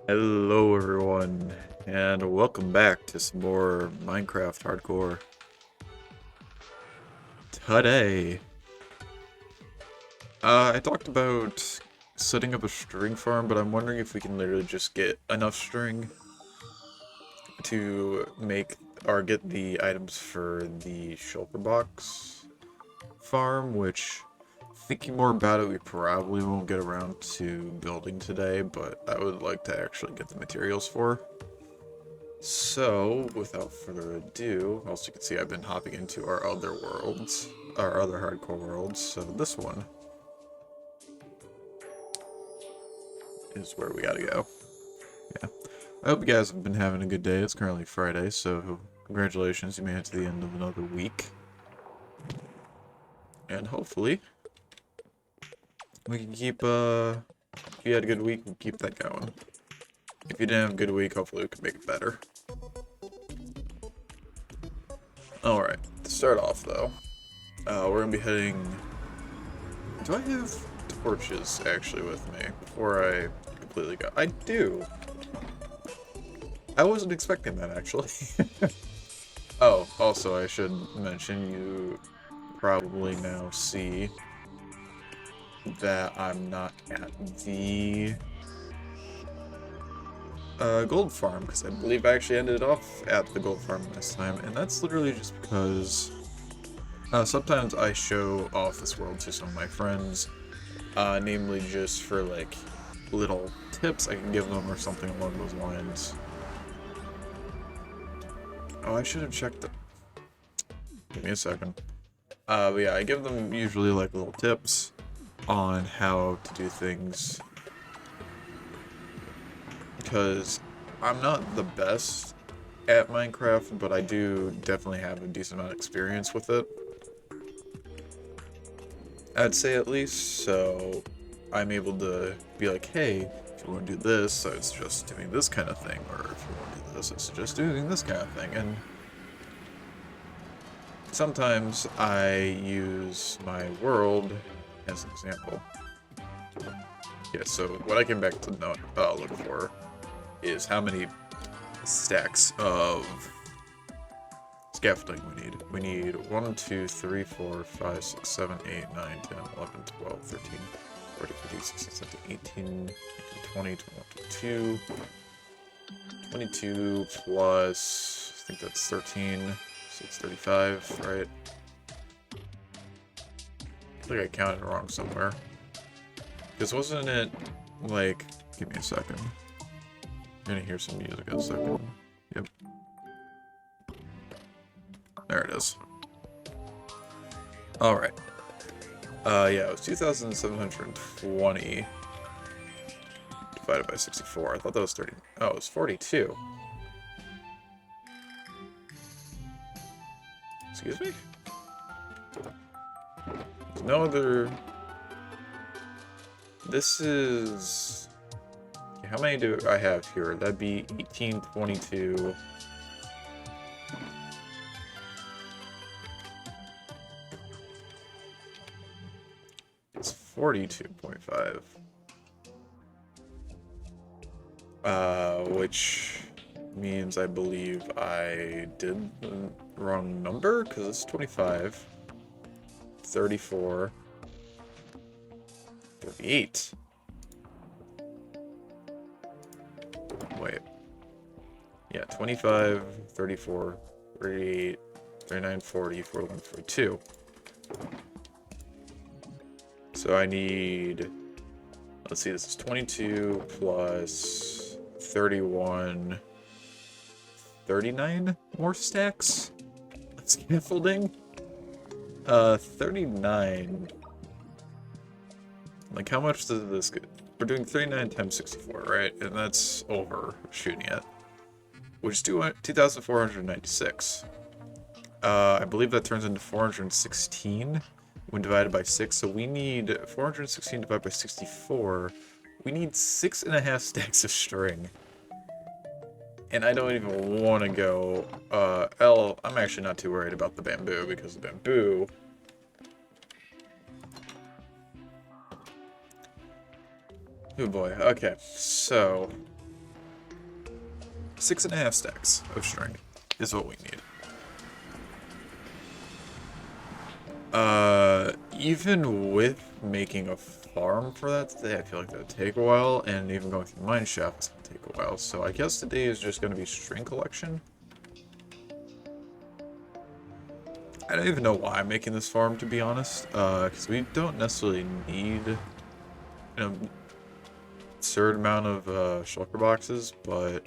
Hello everyone, and welcome back to some more Minecraft Hardcore. Today, I talked about setting up a string farm, but I'm wondering if we can literally just get enough string to make or get the items for the shulker box farm, which thinking more about it, we probably won't get around to building today, but I would like to actually get the materials for. So, without further ado, also you can see I've been hopping into our other worlds, our other hardcore worlds, so this one is where we gotta go. Yeah. I hope you guys have been having a good day. It's currently Friday, so congratulations, you made it to the end of another week. And hopefully, we can keep, if you had a good week, we can keep that going. If you didn't have a good week, hopefully we can make it better. Alright, to start off though, we're gonna be heading... Do I have torches actually with me before I completely go? I do. I wasn't expecting that actually. Oh, also I should mention you probably now see that I'm not at the gold farm because I believe I actually ended off at the gold farm last time, and that's literally just because sometimes I show off this world to some of my friends, namely just for like little tips I can give them or something along those lines. Oh, I should have checked the... Give me a second. But yeah, I give them usually like little tips on how to do things because I'm not the best at Minecraft, but I do definitely have a decent amount of experience with it. I'd say at least, so I'm able to be like, hey, if you want to do this, I suggest doing this kind of thing, or if you want to do this, I suggest doing this kind of thing, and sometimes I use my world as an example. Yeah, so what I came back to look for is how many stacks of scaffolding we need. We need 1, 2, 3, 4, 5, 6, 7, 8, 9, 10, 11, 12, 13, 14, 15, 16, 17, 18, 20, 22, 22 plus, I think that's 13, so it's 35, right? I think I counted wrong somewhere. Because wasn't it, like, give me a second. I'm gonna hear some music in a second. Yep. There it is. Alright. Yeah, it was 2,720 divided by 64. I thought that was 30. Oh, it was 42. Excuse me? There's no other... This is... Okay, how many do I have here? That'd be 1822. It's 42.5. Which means I believe I did the wrong number, because it's 25, 34, 38. Wait. Yeah, 25, 34, 38, 39, 40, 41, 42. So I need, let's see, this is 22 plus 31, 39 more stacks of scaffolding? 39. Like, how much does this get? We're doing 39 times 64, right? And that's overshooting it. Which is 2,496. I believe that turns into 416 when divided by 6. So we need 416 divided by 64. We need 6.5 stacks of string. And I don't even want to go... I'm actually not too worried about the bamboo, because the bamboo... Oh boy, okay, so... 6.5 stacks of string is what we need. Even with making a farm for that today, I feel like that would take a while, and even going through the mine shaft is going to take a while. So I guess today is just going to be string collection. I don't even know why I'm making this farm, to be honest, because we don't necessarily need, you know, absurd amount of shulker boxes, but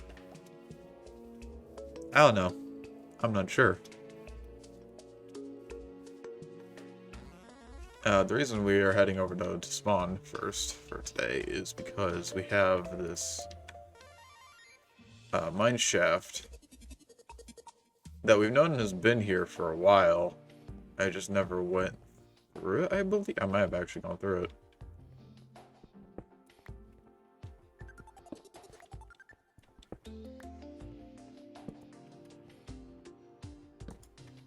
I don't know. I'm not sure. The reason we are heading over to spawn first for today is because we have this mine shaft that we've known has been here for a while. I just never went through it, I believe. I might have actually gone through it.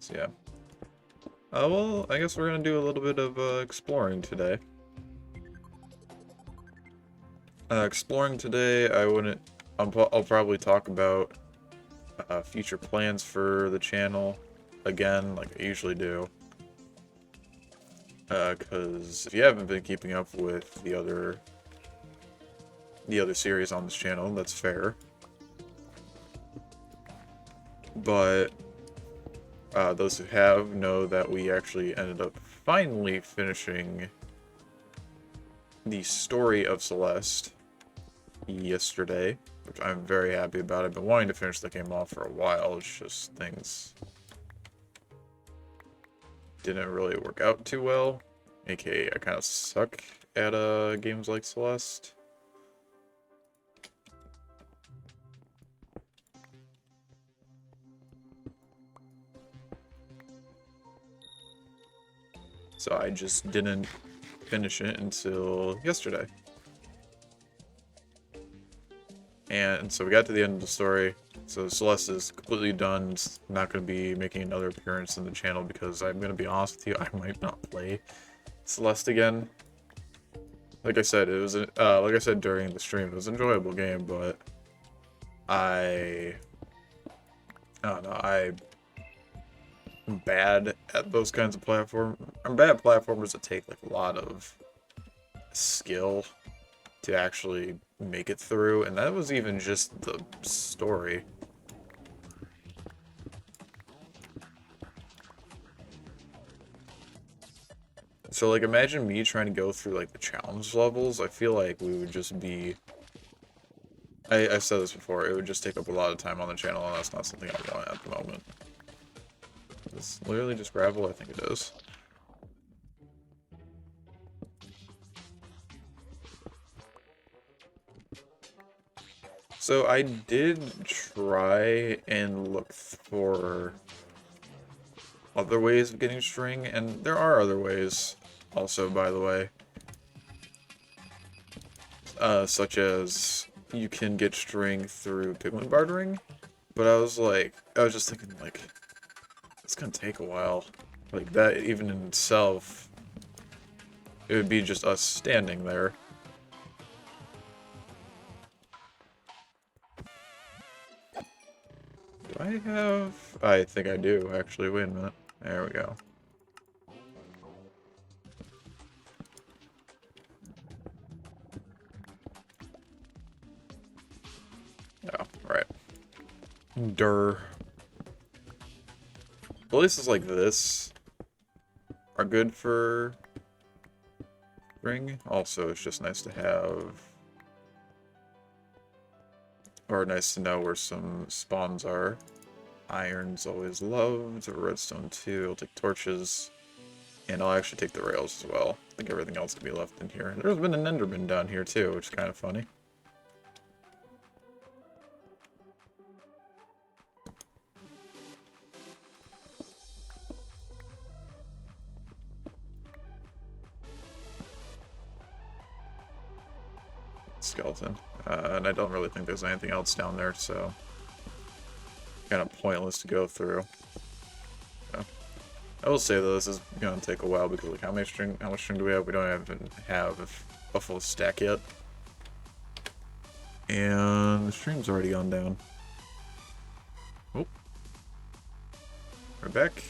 So yeah. Well, I guess we're gonna do a little bit of exploring today. Exploring today, I'll probably talk about future plans for the channel again, like I usually do. Because if you haven't been keeping up with the other series on this channel, that's fair. But those who have know that we actually ended up finally finishing the story of Celeste yesterday, which I'm very happy about. I've been wanting to finish the game off for a while. It's just things didn't really work out too well. AKA, I kind of suck at games like Celeste. So I just didn't finish it until yesterday. And so we got to the end of the story. So Celeste is completely done. It's not going to be making another appearance in the channel because I'm going to be honest with you, I might not play Celeste again. Like I said, it was like I said during the stream, it was an enjoyable game, but I don't know, I'm bad at those kinds of I'm bad at platformers that take like a lot of skill to actually make it through, and that was even just the story. So like imagine me trying to go through like the challenge levels. I feel like we would just be, I've said this before, it would just take up a lot of time on the channel, and that's not something I want at the moment. It's literally just gravel, I think it is. So I did try and look for other ways of getting string, and there are other ways also, by the way. Such as you can get string through pigment bartering, but I was just thinking, like, it's gonna take a while. Like, that even in itself, it would be just us standing there. Do I have... I think I do, actually. Wait a minute. There we go. Oh, right. Durr. Places like this are good for ring. Also, it's just nice to have, or nice to know where some spawns are. Iron's always loved. Redstone too. I'll take torches. And I'll actually take the rails as well. I think everything else can be left in here. There's been an enderman down here too, which is kind of funny. Skeleton. And I don't really think there's anything else down there, so kind of pointless to go through. So, I will say though, this is gonna take a while because like how much string do we have? We don't even have a full stack yet. And the stream's already gone down. We're back?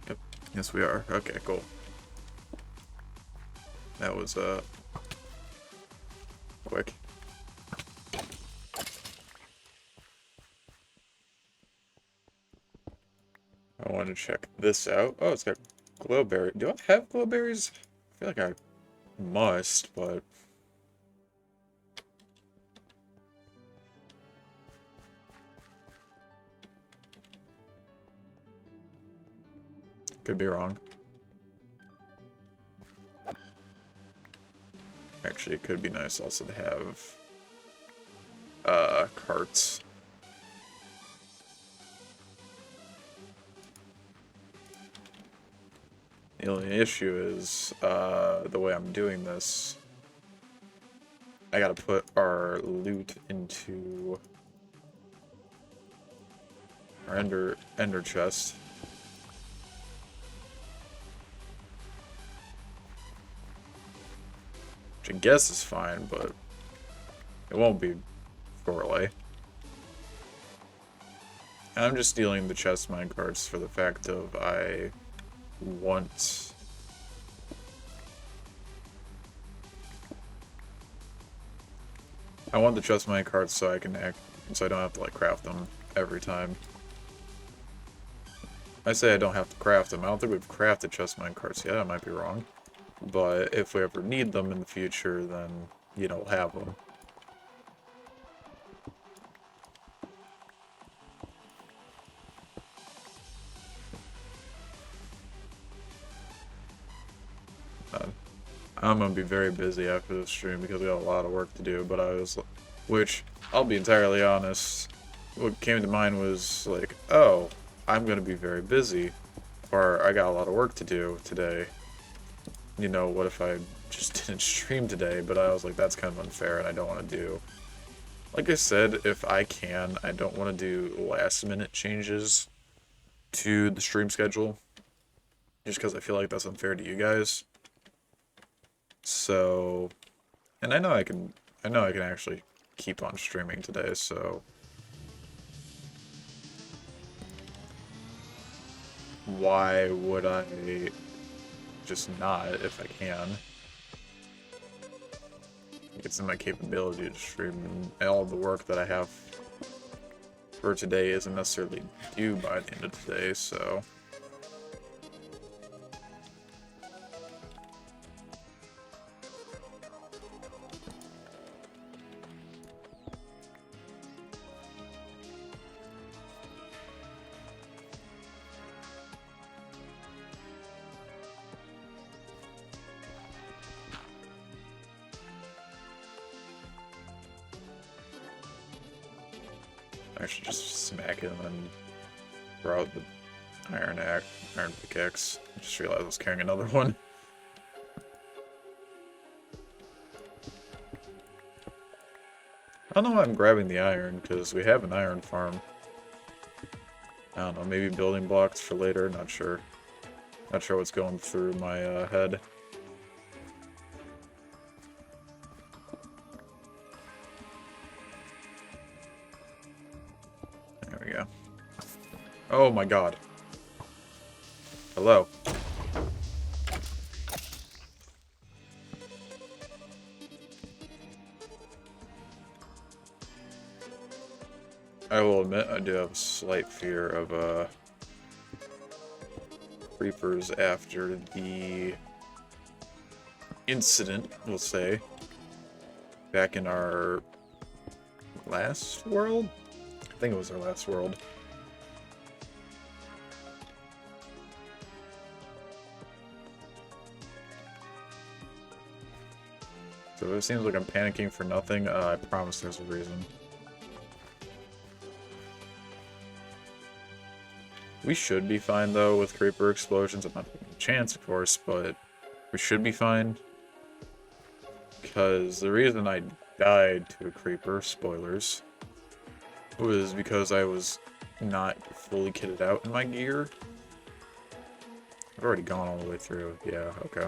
Yep. Yes, we are. Okay, cool. That was, quick. I want to check this out. Oh, it's got glowberry. Do I have glowberries? I feel like I must, but... Could be wrong. Actually, it could be nice also to have carts. The only issue is the way I'm doing this. I gotta put our loot into our ender chest. Which I guess is fine, but it won't be Forley. I'm just stealing the chest minecarts for the fact of I want... I want the chest minecarts so I can so I don't have to like craft them every time. I say I don't have to craft them. I don't think we've crafted chest minecarts yet. I might be wrong. But if we ever need them in the future, then, you know, we'll have them. I'm gonna be very busy after this stream because we got a lot of work to do, but which, I'll be entirely honest, what came to mind was like, oh, I'm gonna be very busy, or I got a lot of work to do today. You know, what if I just didn't stream today? But I was like, that's kind of unfair, and I don't want to do... Like I said, if I can, I don't want to do last-minute changes to the stream schedule, just because I feel like that's unfair to you guys. So, and I know I can actually keep on streaming today, so why would I just not if I can? It's in my capability to stream, and all the work that I have for today isn't necessarily due by the end of today, so... I should just smack him and throw out the iron pickaxe. I just realized I was carrying another one. I don't know why I'm grabbing the iron, because we have an iron farm. I don't know, maybe building blocks for later, not sure. Not sure what's going through my head. There we go. Oh my god. Hello. I will admit I do have a slight fear of creepers after the incident, we'll say, back in our last world? I think it was our last world. So it seems like I'm panicking for nothing. I promise there's a reason. We should be fine, though, with creeper explosions. I'm not taking a chance, of course, but we should be fine. Because the reason I died to a creeper, spoilers, was because I was not fully kitted out in my gear. I've already gone all the way through. Yeah, okay.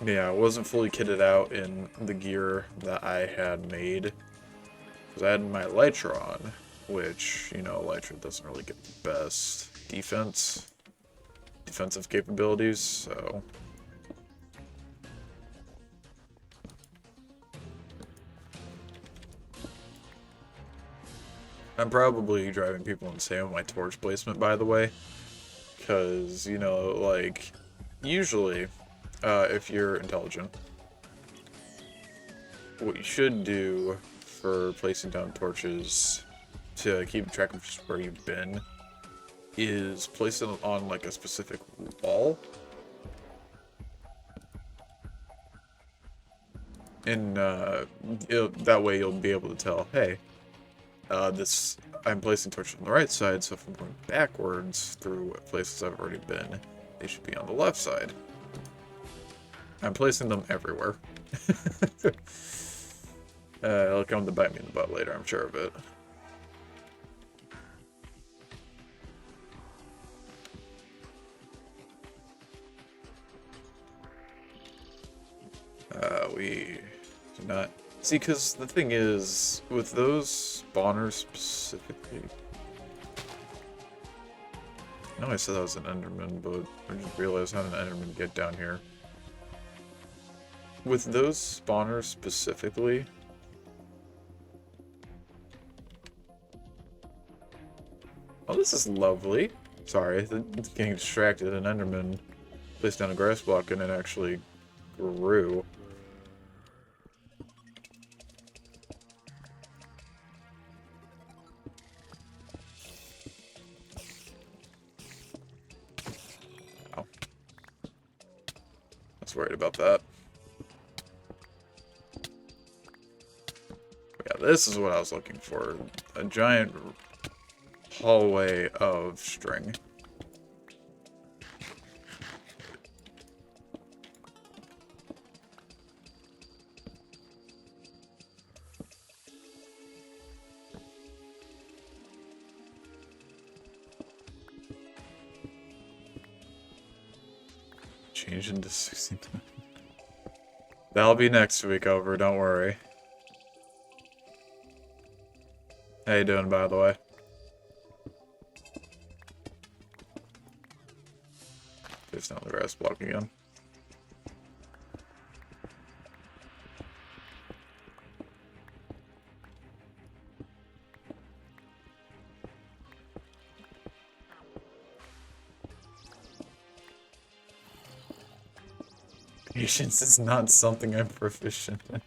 Yeah, I wasn't fully kitted out in the gear that I had made. Because I had my Elytra on, which, you know, Elytra doesn't really get the best defensive capabilities, so... I'm probably driving people insane with my torch placement, by the way. Because, you know, like, usually, if you're intelligent, what you should do for placing down torches to keep track of just where you've been is place it on, like, a specific wall. And, that way you'll be able to tell, hey, I'm placing torches on the right side, so if I'm going backwards through places I've already been, they should be on the left side. I'm placing them everywhere. It'll come to bite me in the butt later, I'm sure of it. We do not... See, because the thing is, with those spawners specifically... I know I said that was an Enderman, but I just realized how did an Enderman get down here. With those spawners specifically... Oh, this is lovely. Sorry, getting distracted. An Enderman placed down a grass block and it actually grew. Wow. I was worried about that. But yeah, this is what I was looking for. A giant hallway of string. Change into 69. That'll be next week over, don't worry. How you doing, by the way? It's down the grass block again. Patience is not something I'm proficient in.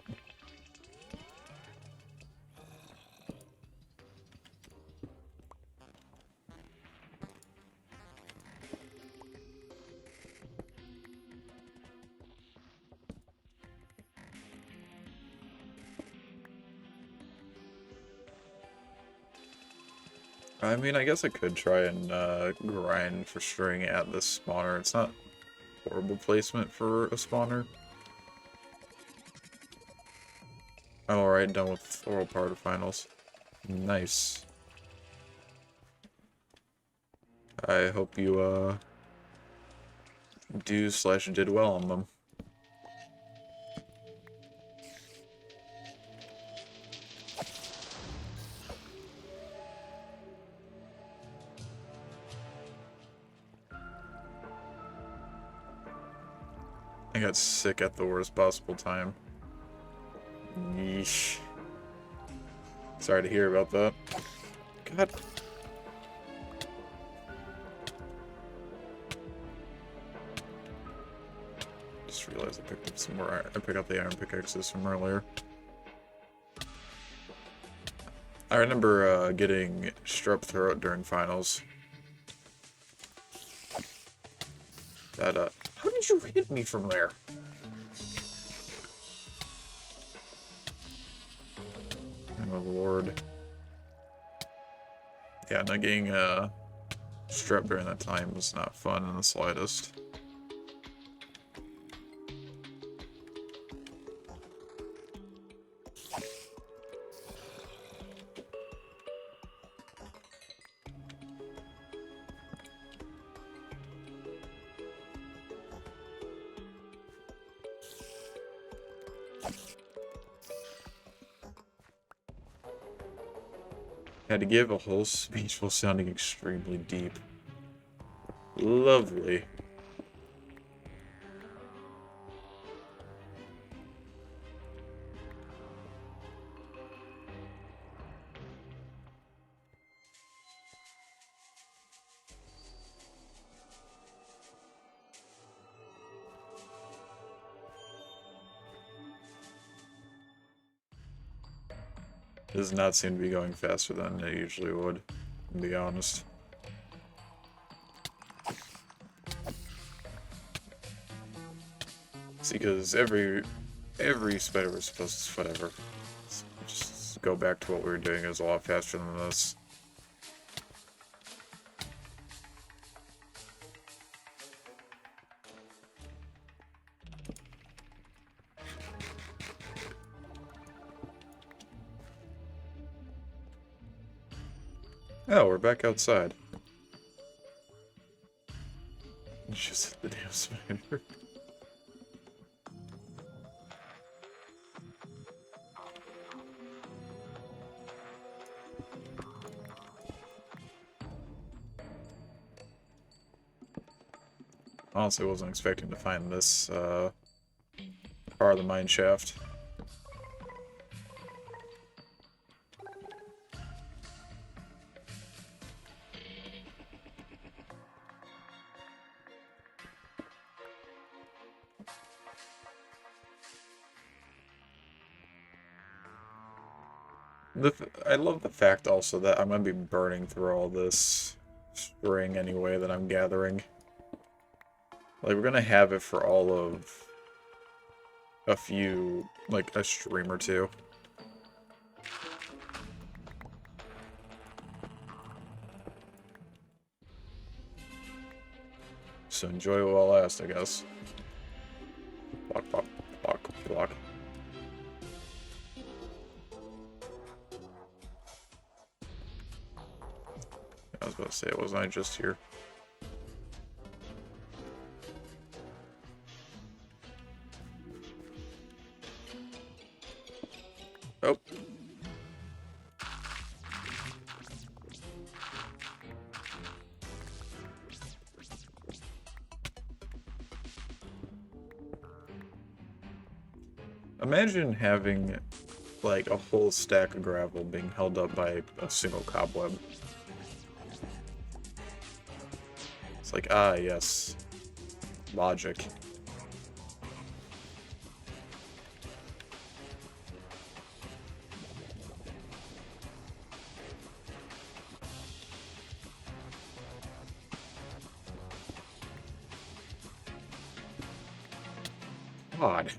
I mean, I guess I could try and grind for string at this spawner. It's not horrible placement for a spawner. I'm alright, done with oral part of finals. Nice. I hope you did well on them. I got sick at the worst possible time. Yeesh. Sorry to hear about that. God. Just realized I picked up some more iron. I picked up the iron pickaxes from earlier. I remember getting strep throat during finals. That how did you hit me from there? Oh lord. Yeah, not getting strep during that time was not fun in the slightest. Had to give a whole speech while sounding extremely deep. Lovely. It does not seem to be going faster than it usually would, to be honest. See, because every Spider-Verse post, whatever. Let's just go back to what we were doing. It was a lot faster than this. Oh, we're back outside. Just hit the damn spider. Honestly, wasn't expecting to find this part of the mine shaft. I love the fact also that I'm going to be burning through all this string anyway that I'm gathering. Like, we're going to have it for all of a few, like, a stream or two. So enjoy it while it lasts, I guess. Block, block, block, block. I was about to say, wasn't I just here? Oh. Imagine having, like, a whole stack of gravel being held up by a single cobweb. It's like, ah, yes. Logic. God.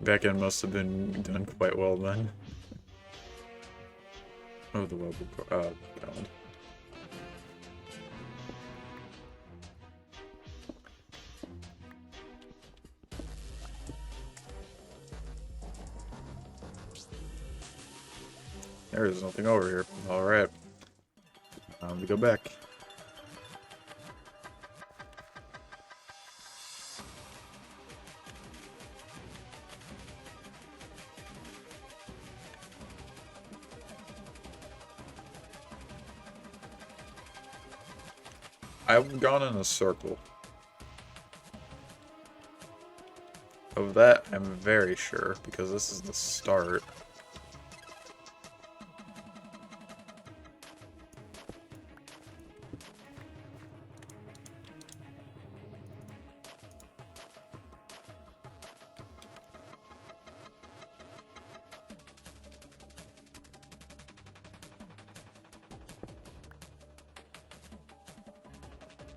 Back end must have been done quite well then. Oh, the web God. There is nothing over here. Alright. We go back. I've gone in a circle. Of that, I'm very sure, because this is the start.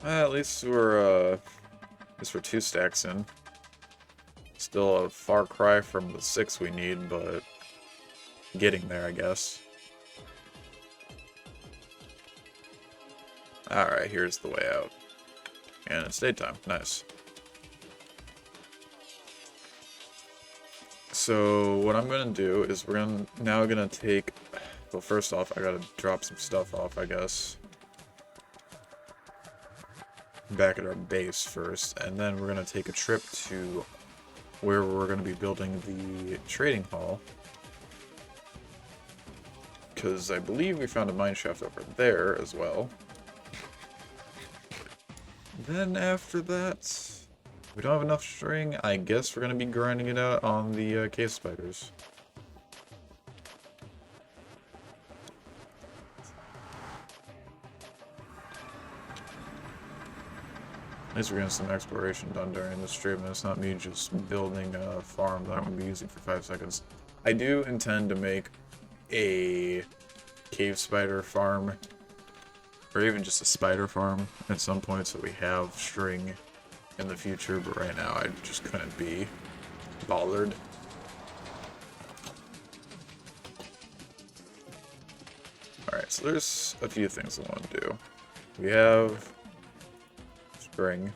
At least we're 2 stacks in. Still a far cry from the 6 we need, but getting there, I guess. Alright, here's the way out. And it's daytime. Nice. So, what I'm gonna do is we're now gonna take... Well, first off, I gotta drop some stuff off, I guess. Back at our base first, and then we're gonna take a trip to where we're gonna be building the trading hall. because I believe we found a mine shaft over there as well. Then after that, we don't have enough string. I guess we're going to be grinding it out on the cave spiders. At least we're getting some exploration done during the stream, and it's not me just building a farm that I'm going to be using for 5 seconds. I do intend to make a cave spider farm, or even just a spider farm at some point so we have string in the future, but right now I just couldn't be bothered. Alright, so there's a few things I want to do. We have string.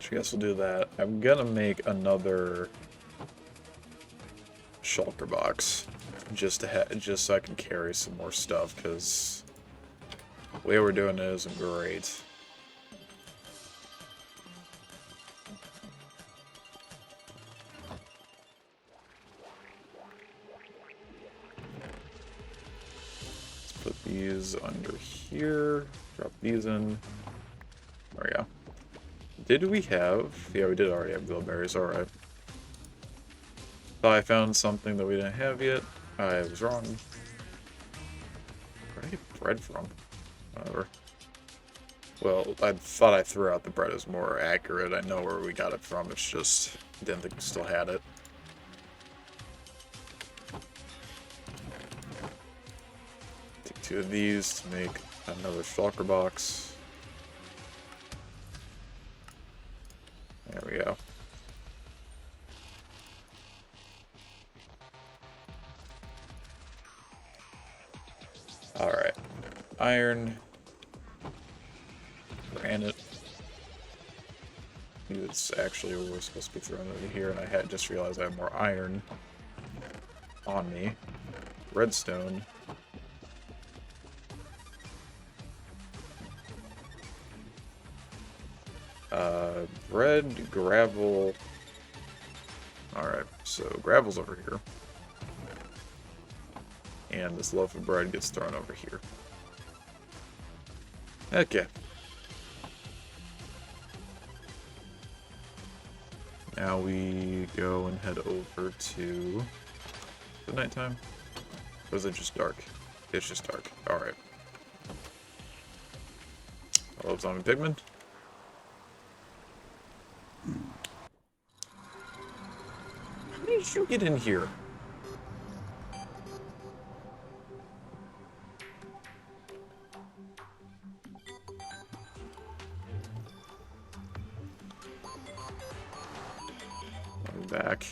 I guess we'll do that. I'm gonna make another shulker box just so I can carry some more stuff, because the way we're doing it isn't great. Let's put these under here. Drop these in. There we go. Did we have... Yeah, we did already have glowberries, alright. Thought I found something that we didn't have yet. I was wrong. Where did I get bread from? Whatever. Well, I thought I threw out the bread as more accurate. I know where we got it from, it's just... didn't think we still had it. Take 2 of these to make another shulker box. There we go. Alright. Iron. Granite. It's actually what we're supposed to be throwing over here, and I had just realized I have more iron on me. Redstone. Bread, gravel. Alright, so gravel's over here. And this loaf of bread gets thrown over here. Okay. Now we go and head over to the nighttime. Or is it just dark? It's just dark. Alright. I love zombie pigmen. How did you get in here? I'm back.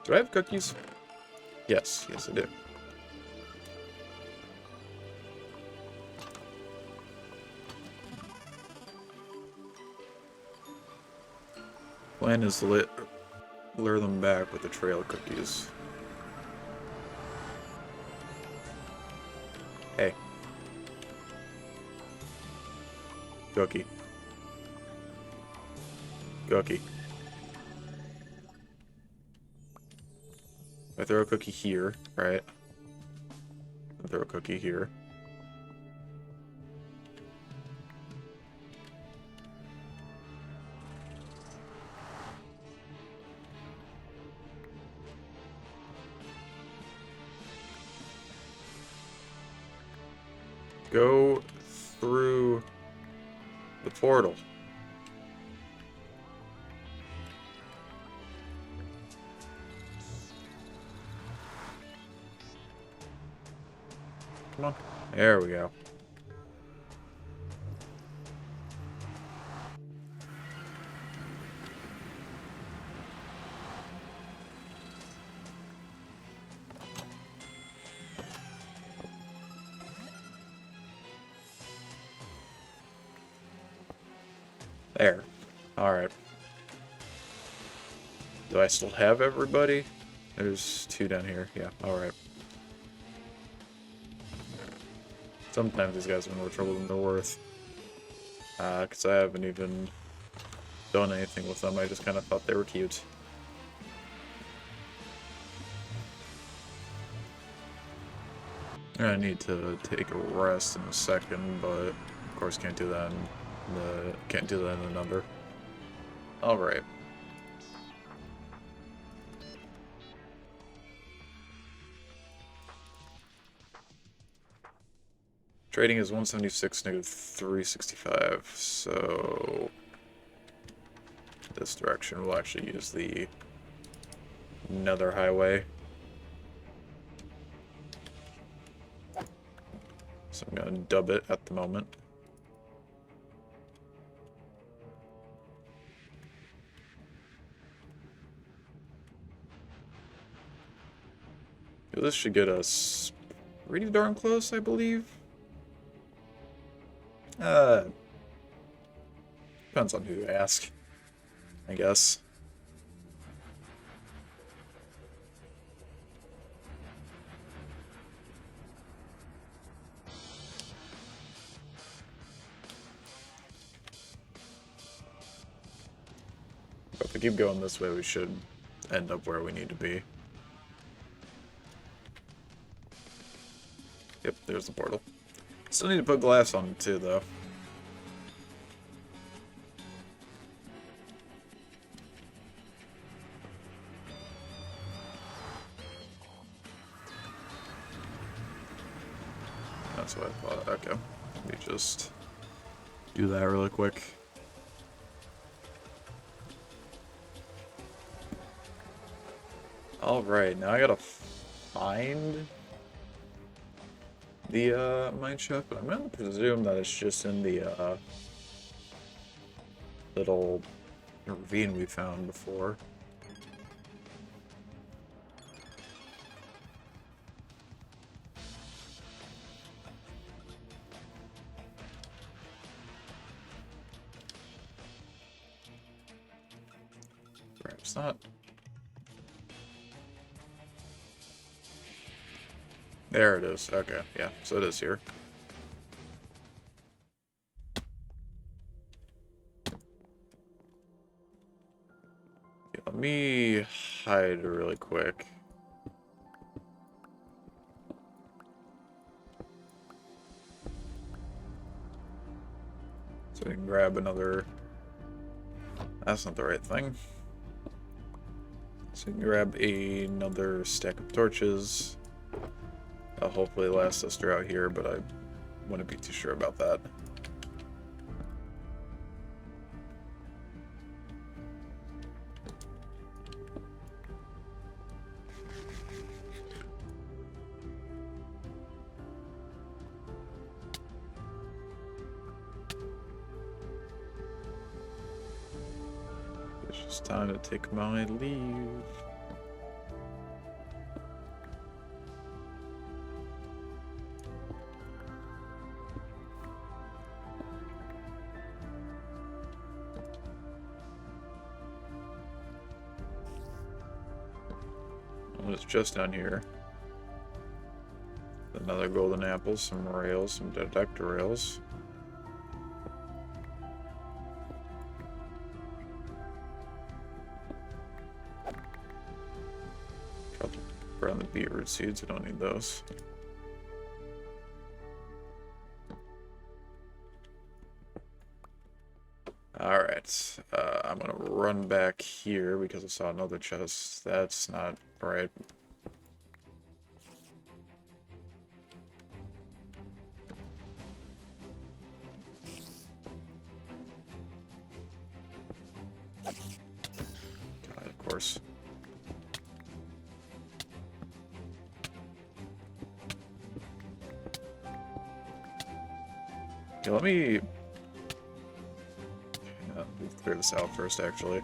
Do I have cookies? Yes, yes I do. Plan is to lure them back with the trail cookies. Hey. Cookie. Cookie. I throw a cookie here, right? I throw a cookie here. Go through the portal. Come on. There we go. There. Alright. Do I still have everybody? There's 2 down here. Yeah, alright. Sometimes these guys are more trouble than they're worth. Because I haven't even done anything with them. I just kind of thought they were cute. I need to take a rest in a second, but of course can't do that in the number. Alright. Trading is 176, -365, so this direction will actually use the Nether Highway. So I'm gonna dub it at the moment. This should get us pretty darn close, I believe. Depends on who you ask, I guess. But if we keep going this way, we should end up where we need to be. Yep, there's the portal. Still need to put glass on it too, though. That's what I thought. Okay. Let me just do that really quick. Alright, now I gotta find the mine shaft, but I'm gonna presume that it's just in the little ravine we found before. Perhaps not. There it is. Okay, yeah, so it is here. Okay, let me hide really quick. So we can grab another... That's not the right thing. So we can grab another stack of torches. That'll hopefully last us throughout here, but I wouldn't be too sure about that. It's just time to take my leave. It's just down here. Another golden apple, some rails, some detector rails. Probably burn the beetroot seeds, I don't need those. Alright, I'm gonna run back here because I saw another chest. That's not right. God, of course. Okay, let me clear this out first, actually.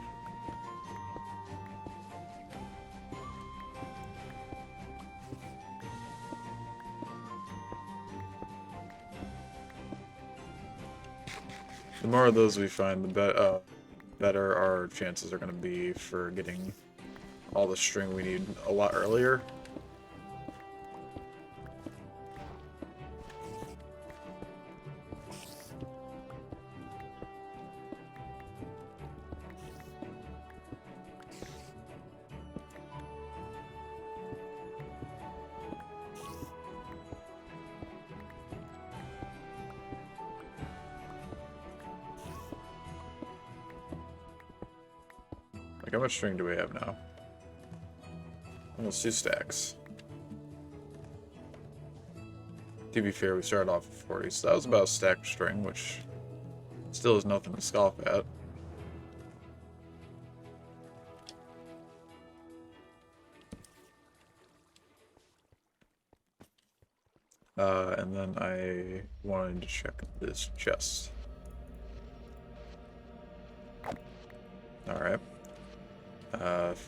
The more of those we find, the better our chances are going to be for getting all the string we need a lot earlier. Like, how much string do we have now? Almost 2 stacks. To be fair, we started off with 40, so that was about a stack of string, which still is nothing to scoff at. And then I wanted to check this chest. Alright.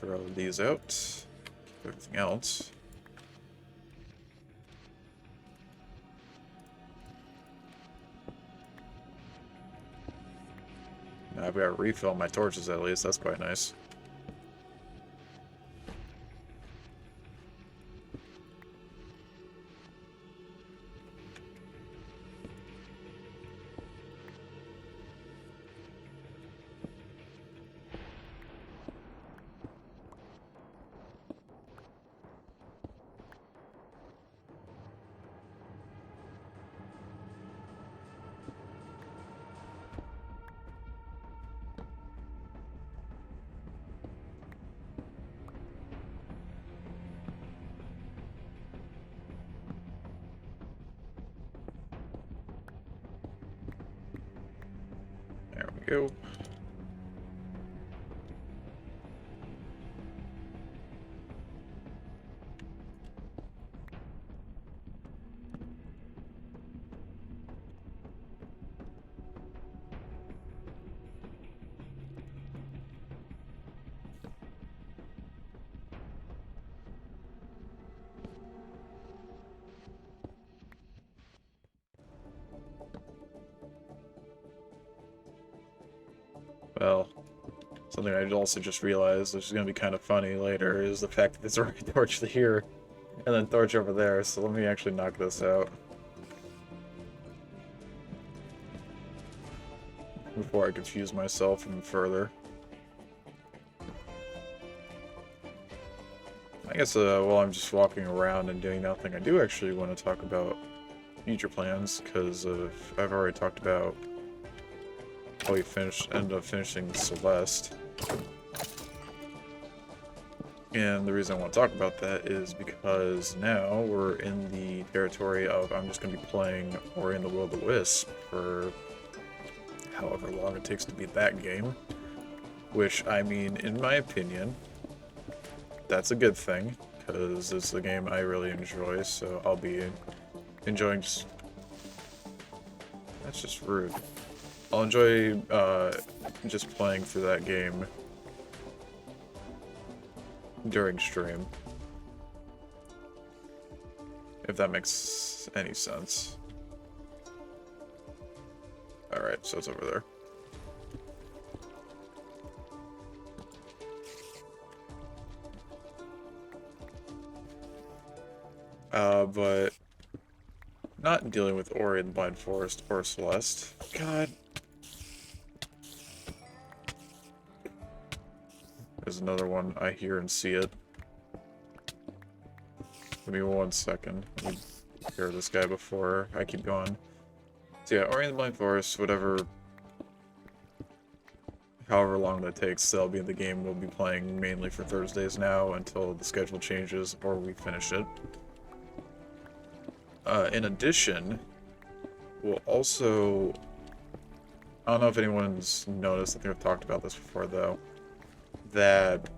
Throw these out. Keep everything else. Now I've got to refill my torches at least, that's quite nice. There we go. Well, something I also just realized, which is going to be kind of funny later, is the fact that there's already a torch here, and then torch over there, so let me actually knock this out before I confuse myself even further. I guess while I'm just walking around and doing nothing, I do actually want to talk about future plans, because I've already talked about how we ended up finishing Celeste. And the reason I want to talk about that is because now we're in the territory of I'm just going to be playing Ori and the Will of the Wisp for however long it takes to beat that game. Which, I mean, in my opinion, that's a good thing, because it's a game I really enjoy, so I'll be enjoying just... That's just rude. I'll enjoy just playing through that game during stream, if that makes any sense. Alright, so it's over there. But not dealing with Ori and the Blind Forest or Celeste. God. There's another one. I hear and see it. Give me 1 second. Let me hear this guy before I keep going. So yeah, Ori and the Blind Forest, however long that takes, that'll be the game we'll be playing mainly for Thursdays now until the schedule changes or we finish it. In addition, we'll also... I don't know if anyone's noticed, I think I've talked about this before though, that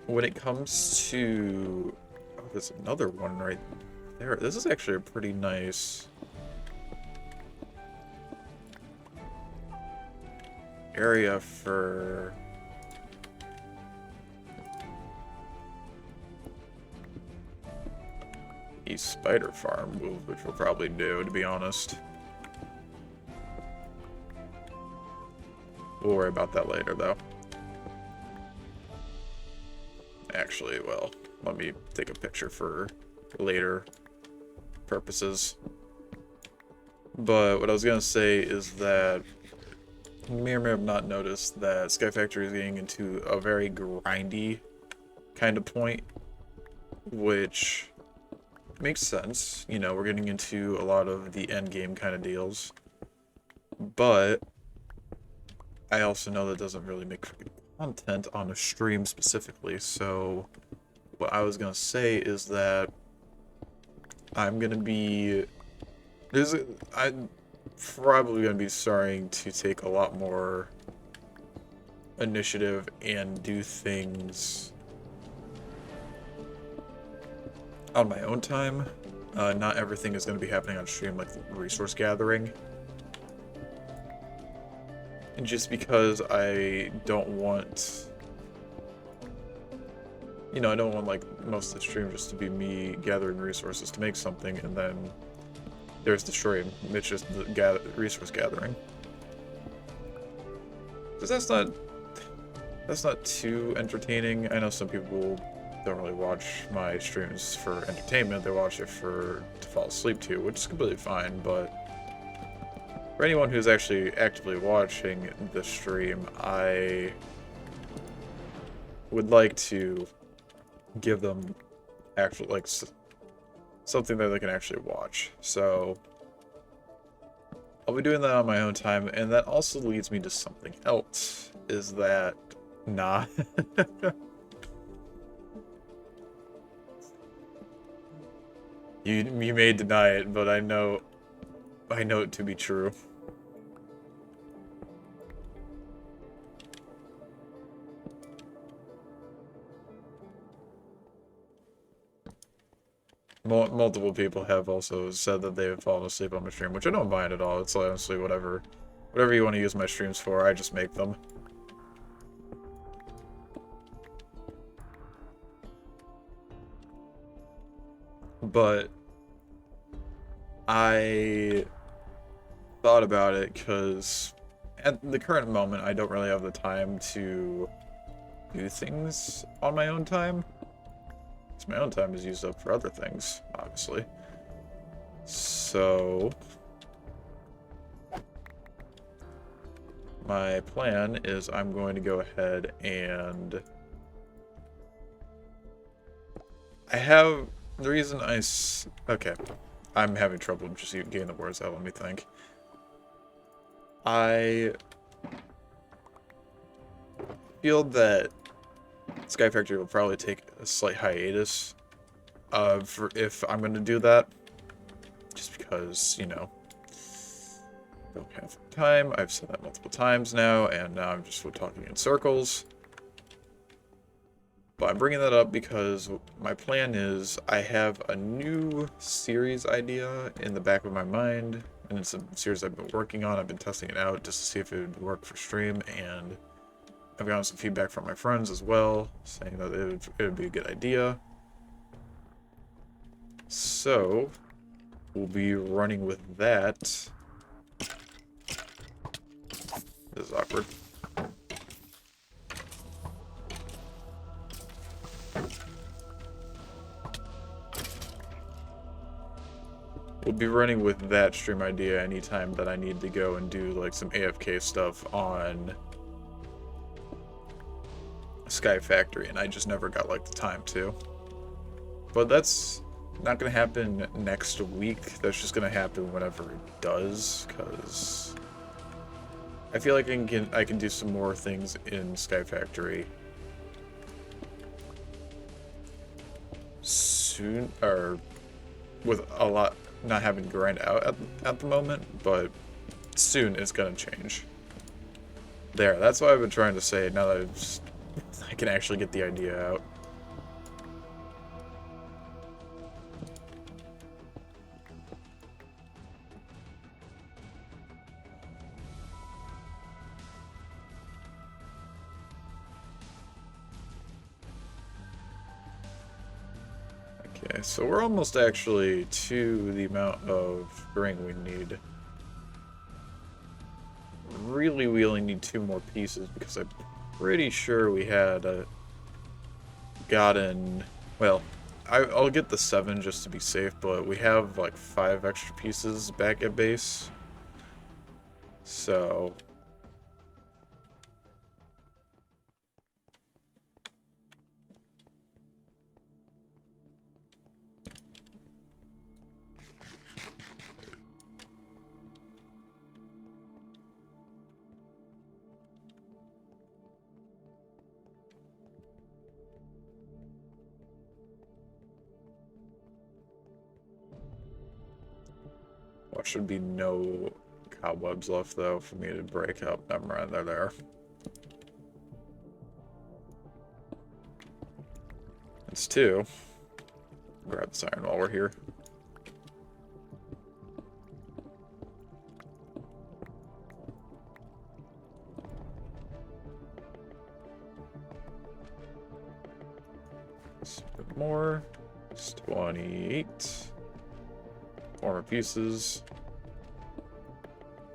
when it comes to... Oh, there's another one right there. This is actually a pretty nice area for... a spider farm move, which we'll probably do, to be honest. We'll worry about that later, though. Actually, well, let me take a picture for later purposes. But what I was going to say is that you may or may have not noticed that Sky Factory is getting into a very grindy kind of point, which makes sense. You know, we're getting into a lot of the end game kind of deals. But I also know that doesn't really make content on a stream specifically, so what I was gonna say is that I'm gonna be I'm probably gonna be starting to take a lot more initiative and do things on my own time. Not everything is gonna be happening on stream, like resource gathering. And just because I don't want, you know, I don't want like most of the stream just to be me gathering resources to make something, and then there's the stream. It's just the resource gathering. Because that's not too entertaining. I know some people don't really watch my streams for entertainment. They watch it to fall asleep to, which is completely fine, but for anyone who's actually actively watching the stream, I would like to give them actual, like, something that they can actually watch. So I'll be doing that on my own time, and that also leads me to something else, is that, nah. You may deny it, but I know it to be true. Multiple people have also said that they have fallen asleep on my stream, which I don't mind at all. It's honestly whatever you want to use my streams for, I just make them. But I thought about it because at the current moment I don't really have the time to do things on my own time. Because my own time is used up for other things, obviously. So my plan is I'm going to go ahead and I have the reason okay, I'm having trouble just getting the words out. Let me think. I feel that Sky Factory will probably take a slight hiatus if I'm going to do that. Just because, you know, I don't have time. I've said that multiple times now, and now I'm just talking in circles. But I'm bringing that up because my plan is I have a new series idea in the back of my mind, and it's a series I've been working on. I've been testing it out just to see if it would work for stream, and I've gotten some feedback from my friends as well, saying that it would be a good idea. So we'll be running with that. This is awkward. We'll be running with that stream idea anytime that I need to go and do like some AFK stuff on Sky Factory, and I just never got like the time to. But that's not gonna happen next week. That's just gonna happen whenever it does, because I feel like I can do some more things in Sky Factory soon, or with a lot not having to grind out at the moment, but soon it's gonna change. There, that's what I've been trying to say now that I can actually get the idea out. Okay, so we're almost actually to the amount of grain we need. really, we only need 2 more pieces because I'm pretty sure we had gotten... Well, I'll get the 7 just to be safe, but we have like 5 extra pieces back at base. So... Well, should be no cobwebs left, though, for me to break up. Never mind, they're there. It's 2. Grab this iron while we're here. Just a bit more. It's 28. 4 more pieces.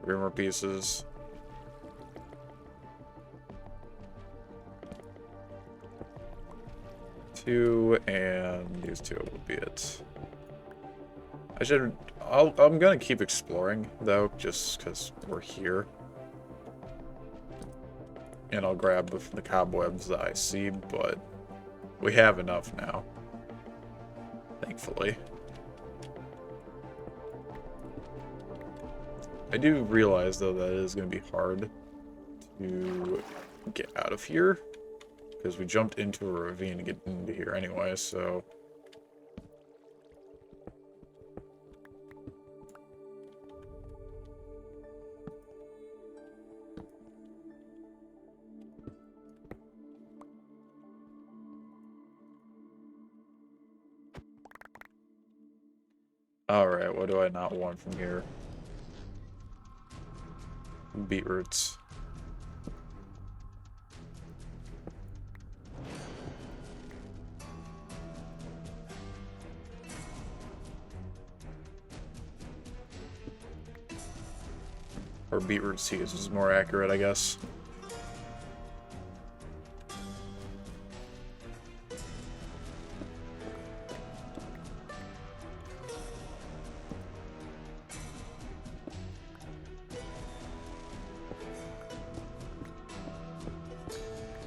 3 more pieces. Two, and these 2 will be it. I'm gonna keep exploring, though, just because we're here. And I'll grab the cobwebs that I see, but we have enough now. Thankfully. I do realize, though, that it is going to be hard to get out of here. Because we jumped into a ravine to get into here anyway, so... Alright, what do I not want from here? Beetroots. Or beetroot seeds is more accurate, I guess.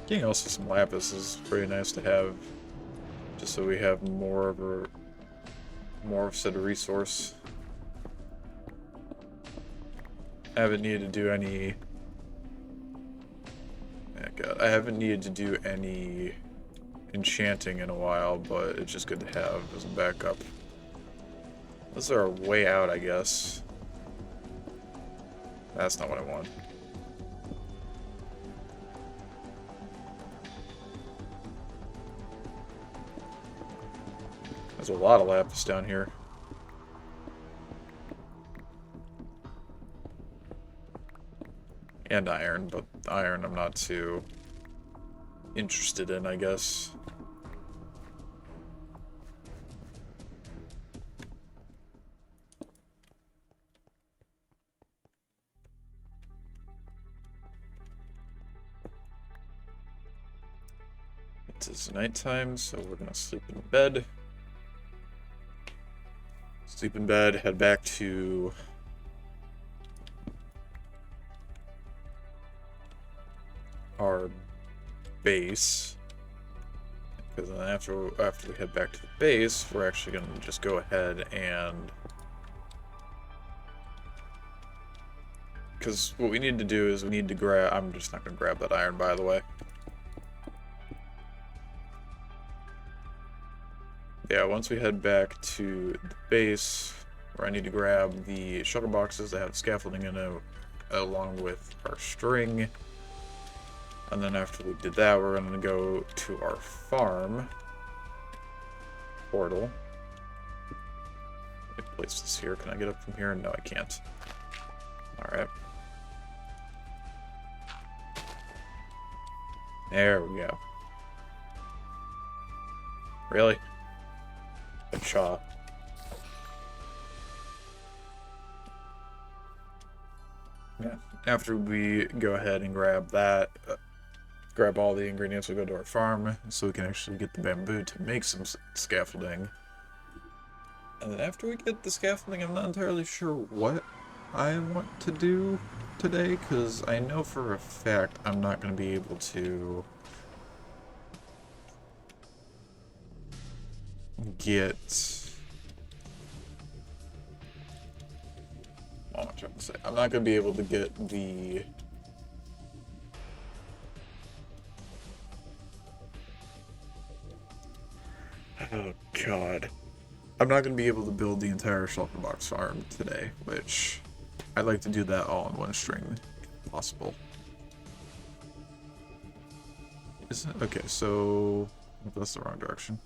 Getting also some lapis is pretty nice to have, just so we have more of said resource. I haven't needed to do any. Oh God, I haven't needed to do any enchanting in a while, but it's just good to have as a backup. Those are a way out, I guess. That's not what I want. There's a lot of lapis down here. And iron, but iron I'm not too interested in, I guess. It's nighttime, so we're gonna sleep in bed. Sleep in bed, head back to our base. Because then after we head back to the base, we're actually going to just go ahead and... Because what we need to do is we need to grab... I'm just not going to grab that iron, by the way. Yeah, once we head back to the base, where I need to grab the shuttle boxes that have scaffolding in it, along with our string. And then after we did that, we're going to go to our farm portal. Let me place this here. Can I get up from here? No, I can't. Alright. There we go. Really? Good shot. Yeah. after we go ahead and grab that, grab all the ingredients, we'll go to our farm so we can actually get the bamboo to make some scaffolding. And then after we get the scaffolding, I'm not entirely sure what I want to do today, because I know for a fact I'm not going to be able to get... What am I trying to say? I'm not going to be able to get the... Oh, God. I'm not going to be able to build the entire Shulkerbox farm today, which I'd like to do that all in one string, if possible. Isn't it? Okay, so that's the wrong direction.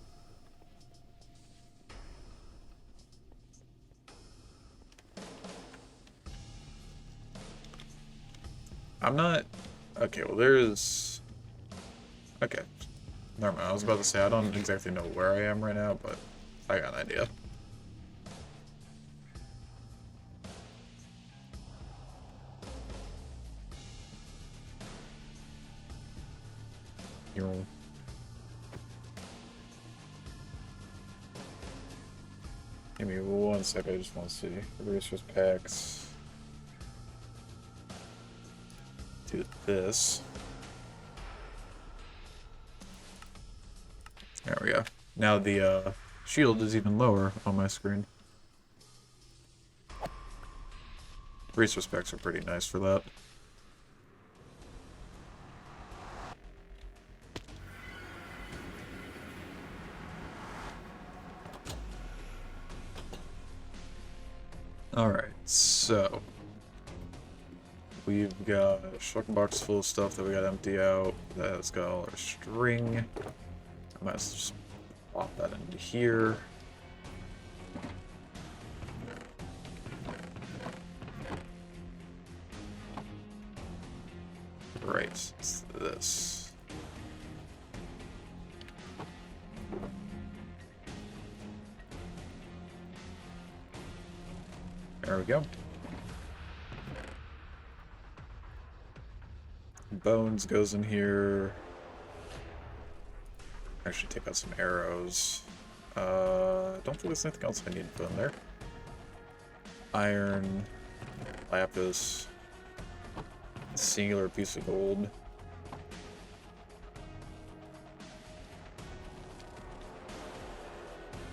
I'm not... Okay, well there's... Okay. Never mind, I was about to say I don't exactly know where I am right now, but I got an idea. Give me one sec, I just want to see. Resource packs. Do this. There we go. Now the shield is even lower on my screen. Resource packs are pretty nice for that. Alright, so we've got a shulkerbox full of stuff that we gotta empty out. That's got all our string. I might as well just plop that into here. Right, it's this. There we go. Bones goes in here. Actually, take out some arrows. Don't think there's anything else I need to put in there. Iron, lapis, singular piece of gold.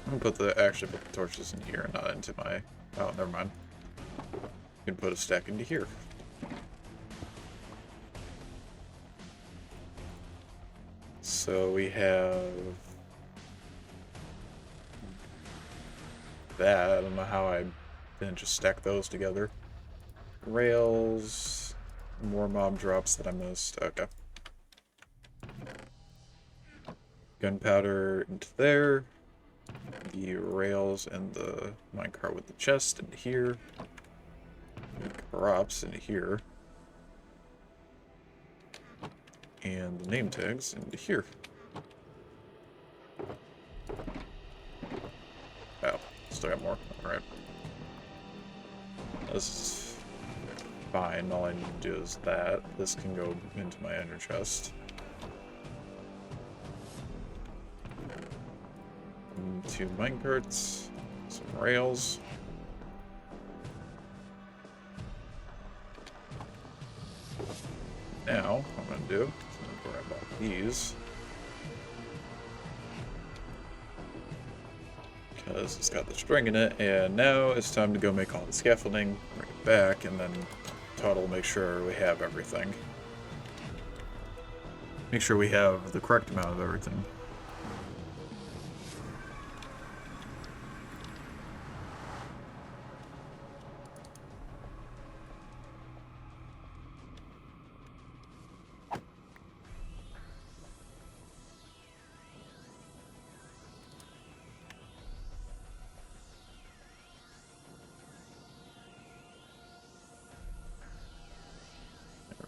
I'm gonna actually put the torches in here, not into my... Oh, never mind. You can put a stack into here. So we have that. I don't know how I didn't just stack those together. Rails, more mob drops that I missed. Okay. Gunpowder into there. The rails and the minecart with the chest into here. Crops into here. And the name tags into here. Oh, still got more. Alright. This is fine. All I need to do is that. This can go into my ender chest. And 2 minecarts. Some rails. Now, what I'm going to do is grab all these. Because it's got the string in it, and now it's time to go make all the scaffolding, bring it back, and then total make sure we have everything. Make sure we have the correct amount of everything.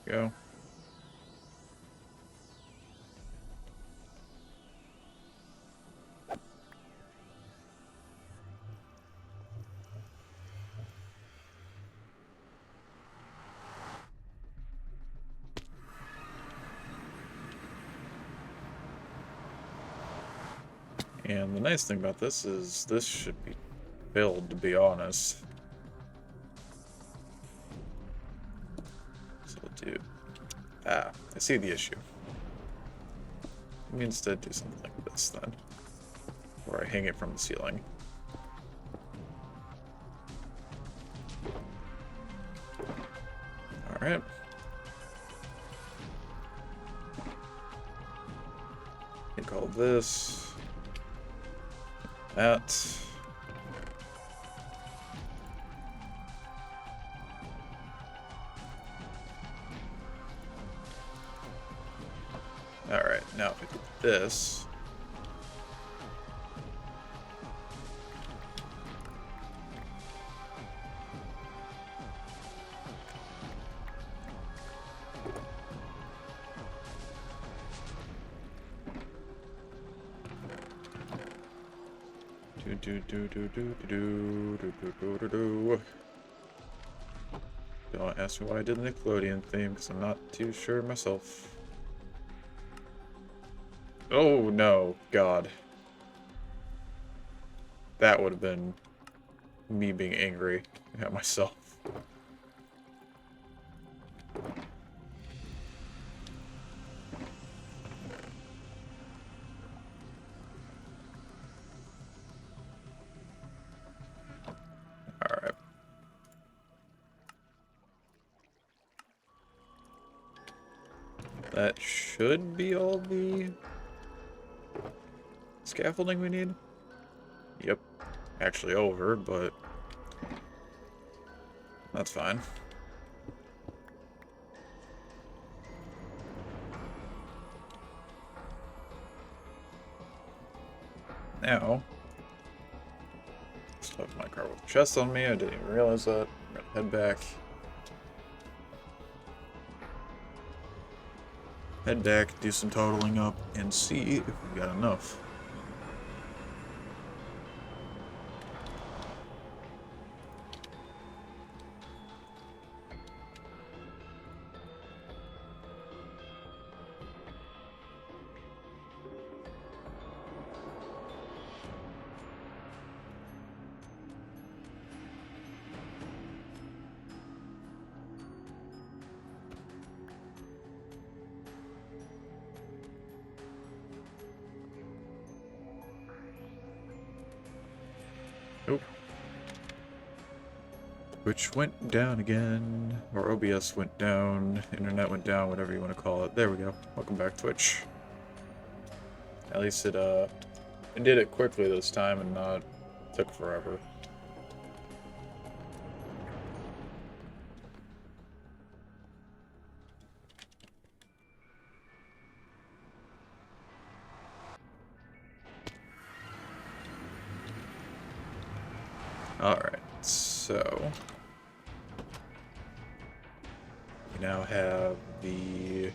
Go. And the nice thing about this is this should be filled, to be honest. So we'll do... I see the issue. Let me instead do something like this then. Where I hang it from the ceiling. Alright. You call this... that... Alright, now if I do this... Don't ask me why I did the Nickelodeon theme, because I'm not too sure myself. Oh no, God. That would have been me being angry at myself. Alright. That should be all the scaffolding we need. Yep. Actually over, but that's fine. Now, just left my car with a chest on me. I didn't even realize that. I'm gonna head back. Head back, do some totaling up, and see if we've got enough. Nope. Twitch went down again. Or OBS went down. Internet went down, whatever you want to call it. There we go. Welcome back, Twitch. At least it did it quickly this time and not took forever. Alright, so we now have the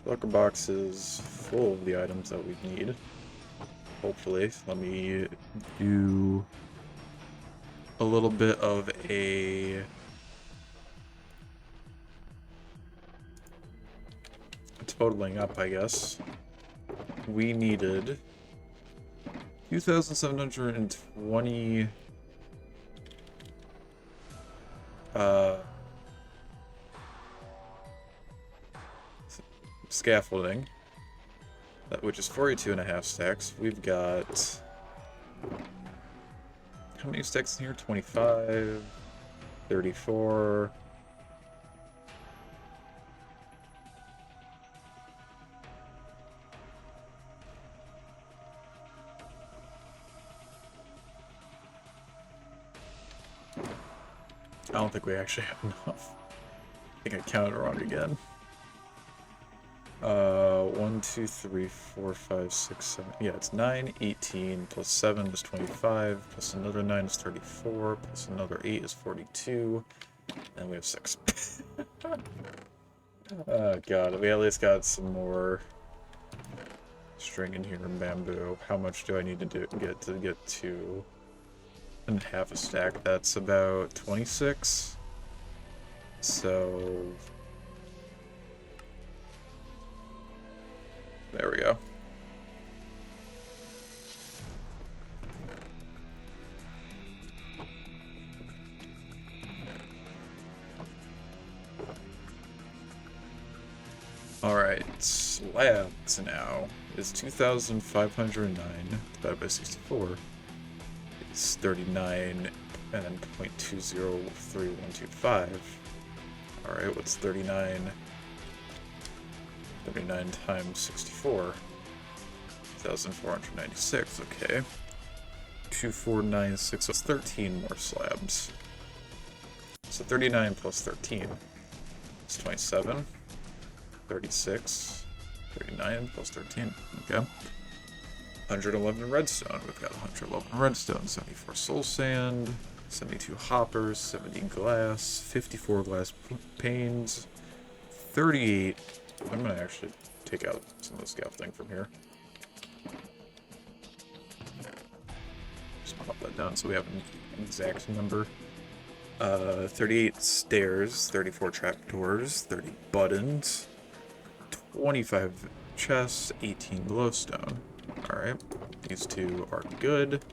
shulker boxes full of the items that we need. Hopefully, let me do a little bit of a totaling up, I guess. We needed 2,720 scaffolding, which is 42.5 stacks. We've got how many stacks in here? 25, 34. I don't think we actually have enough. I think I counted wrong again. 1, 2, 3, 4, 5, 6, 7. Yeah, it's 9, 18, plus 7 is 25, plus another 9 is 34, plus another 8 is 42, and we have 6. Oh god, we at least got some more string in here and bamboo. How much do I need to get to and half a stack? That's about 26. So there we go. Alright, slabs now is 2,509 divided by 64 is 39 and then 0.203125. Alright, what's 39? 39 times 64. 1,496, okay. 2496, so it's 13 more slabs. So 39 plus 13 is 27. 36. 39 plus 13, okay. 111 redstone, we've got 111 redstone, 74 soul sand, 72 hoppers, 70 glass, 54 glass panes, 38. I'm gonna actually take out some of the scaffolding from here. Just pop that down so we have an exact number. 38 stairs, 34 trapdoors, 30 buttons, 25 chests, 18 glowstone. Alright, these two are good.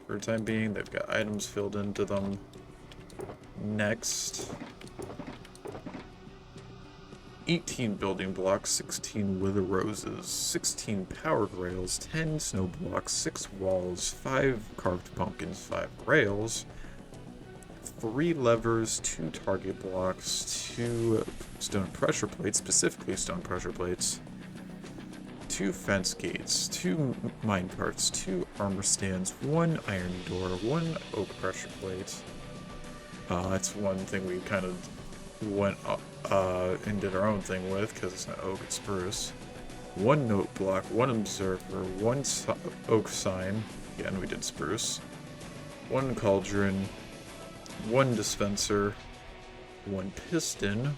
For the time being, they've got items filled into them. Next, 18 building blocks, 16 wither roses, 16 power rails, 10 snow blocks, 6 walls, 5 carved pumpkins, 5 rails, 3 levers, 2 target blocks, 2 stone pressure plates, specifically stone pressure plates, 2 fence gates, 2 mine carts, 2 armor stands, 1 iron door, 1 oak pressure plate. That's one thing we kind of went up and did our own thing with, because it's not oak, it's spruce. 1 note block, 1 observer, 1 oak sign, again we did spruce, 1 cauldron, 1 dispenser, 1 piston,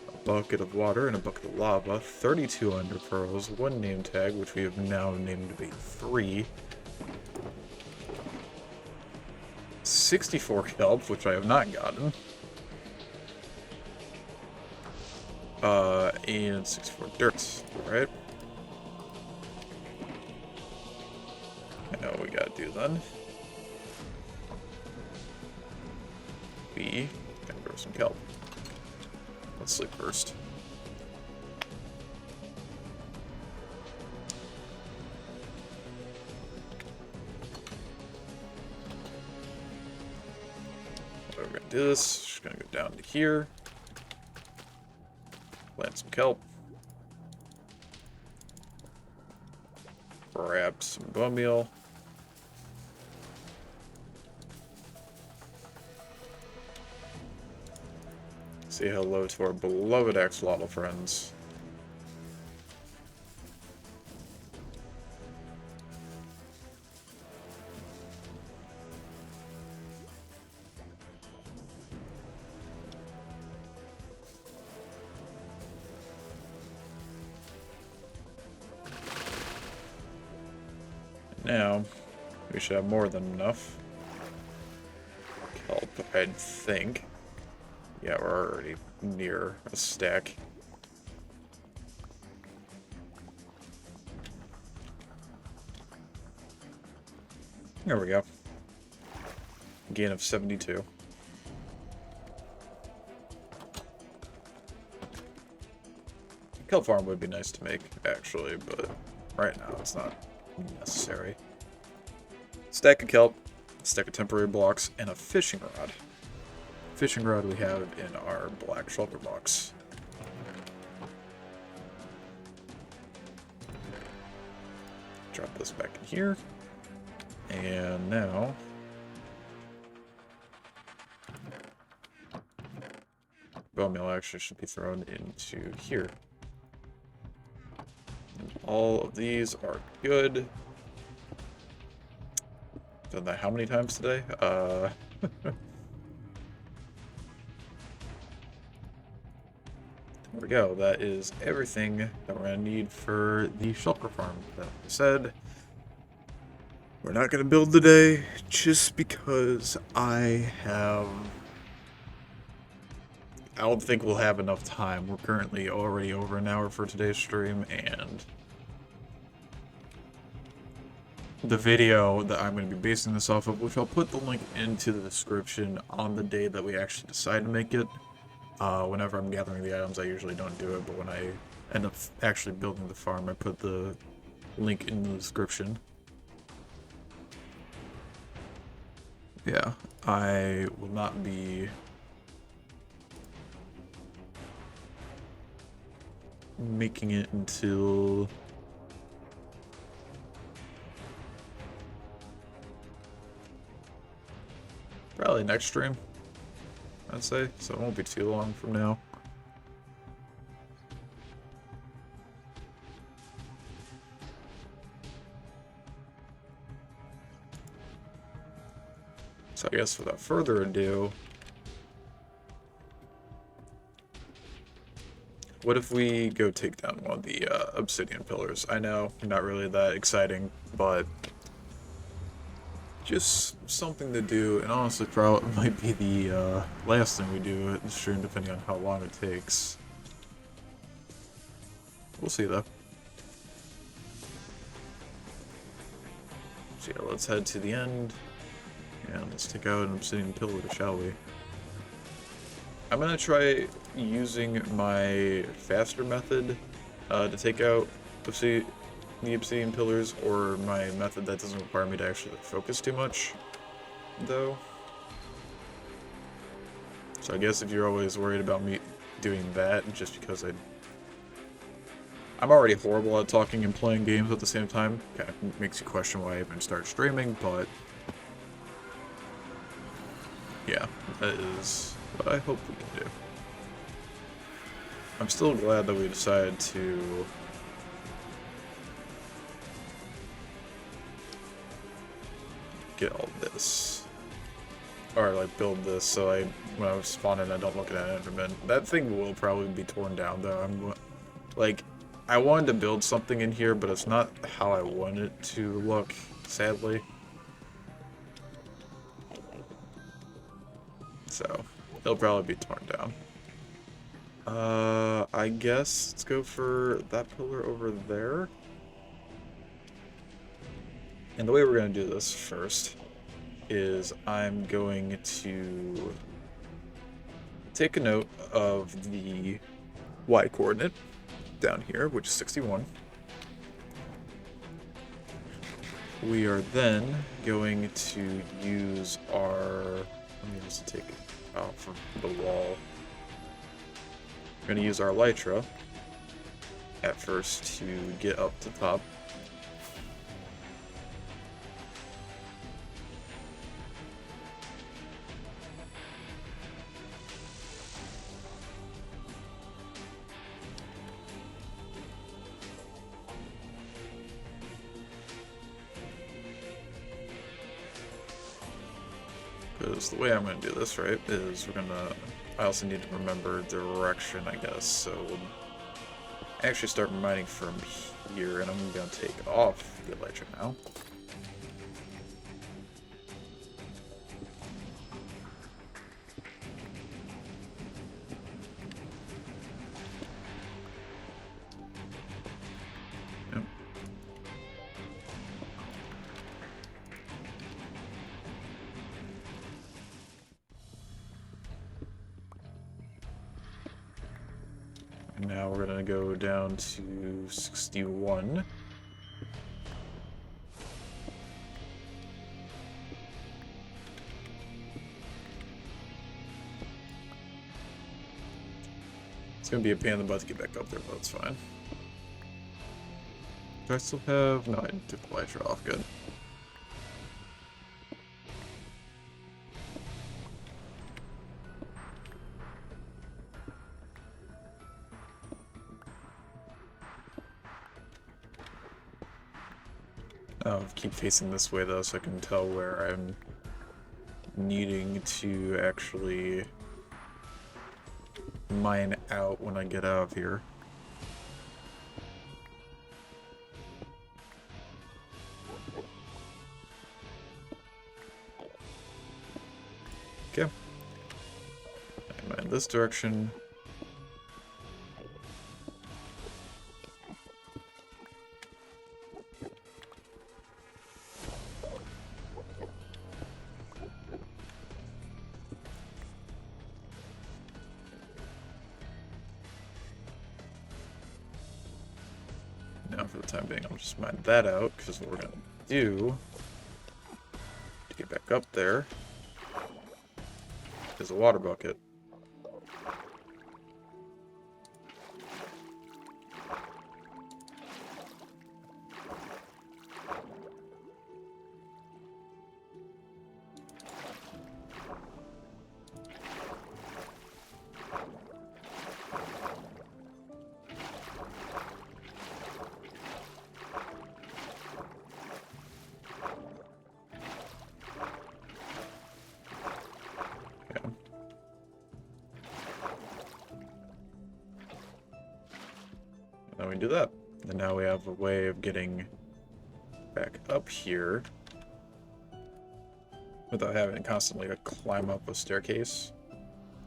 a bucket of water and a bucket of lava, 32 ender pearls, 1 name tag, which we have now named to be 3, 64 kelp, which I have not gotten, and 64 dirt, alright. I know what we gotta do then. We gotta grow some kelp. Let's sleep first. We're gonna do this. Just gonna go down to here. Plant some kelp. Grab some bone meal. Say hello to our beloved axolotl friends. Now, we should have more than enough kelp, I'd think. Yeah, we're already near a stack. There we go. Gain of 72. Kelp farm would be nice to make, actually, but right now it's not necessary. Stack of kelp, stack of temporary blocks, and a fishing rod. Fishing rod we have in our black shulker box. Drop this back in here. And now bone meal actually should be thrown into here. And all of these are good. Done that how many times today? There we go. That is everything that we're going to need for the shulker farm. That said, we're not going to build today just because I don't think we'll have enough time. We're currently already over an hour for today's stream, and the video that I'm going to be basing this off of, which I'll put the link into the description on the day that we actually decide to make it, Whenever I'm gathering the items, I usually don't do it, but when I end up actually building the farm, I put the link in the description. Yeah, I will not be making it until probably next stream, I'd say, so it won't be too long from now. So I guess without further ado, what if we go take down one of the obsidian pillars? I know, not really that exciting, but just something to do, and honestly probably might be the last thing we do at the stream, depending on how long it takes. We'll see though. So yeah, let's head to the end, and let's take out an obsidian pillar, shall we? I'm gonna try using my faster method to take out the obsidian pillars, or my method that doesn't require me to actually focus too much, though. So I guess if you're always worried about me doing that, just because I'm already horrible at talking and playing games at the same time, kind of makes you question why I even start streaming, but yeah, that is what I hope we can do. I'm still glad that we decided to get all this. Or, like, build this so when I was spawning, I don't look at an Enderman. That thing will probably be torn down, though. I wanted to build something in here, but it's not how I want it to look, sadly. So, it'll probably be torn down. I guess let's go for that pillar over there. And the way we're going to do this first is I'm going to take a note of the Y coordinate down here, which is 61. We are then going to use our, let me just take it off of the wall. We're going to use our elytra at first to get up to top. Because the way I'm going to do this, right, is I also need to remember direction, I guess, so we'll actually start mining from here, and I'm going to take off the elytra now. Yep. Now we're going to go down to 61. It's going to be a pain in the butt to get back up there, but it's fine. Do I still have... No, I took the elytra off. Good. I'll keep facing this way though, so I can tell where I'm needing to actually mine out when I get out of here. Okay. I mine this direction. time being, I'll just mine that out, because what we're going to do to get back up there is a water bucket. Then we do that. And now we have a way of getting back up here without having to constantly climb up a staircase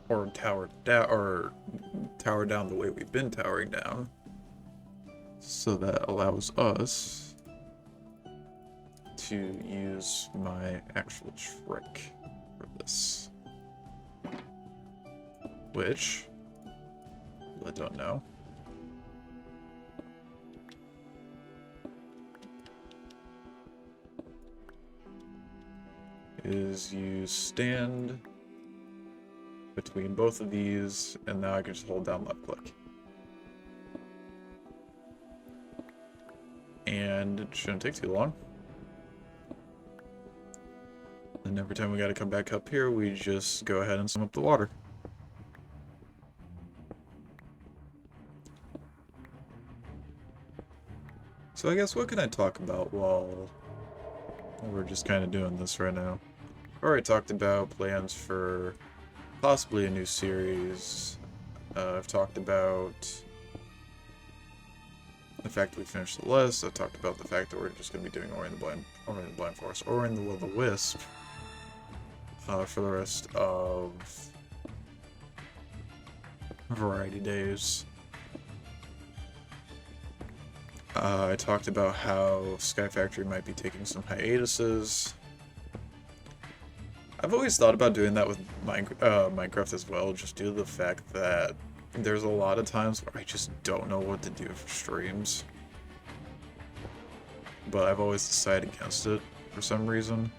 or tower down the way we've been towering down. So that allows us to use my actual trick for this, which I don't know. Is you stand between both of these, and now I can just hold down left click. And it shouldn't take too long. And every time we gotta come back up here, we just go ahead and sum up the water. So I guess what can I talk about while we're just kind of doing this right now? Already talked about plans for possibly a new series. I've talked about the fact that we finished the list. I've talked about the fact that we're just going to be doing Ori and the Blind Forest, Ori and the Will-o-the-Wisp for the rest of Variety Days. I talked about how Sky Factory might be taking some hiatuses. I've always thought about doing that with Minecraft as well, just due to the fact that there's a lot of times where I just don't know what to do for streams. But I've always decided against it for some reason.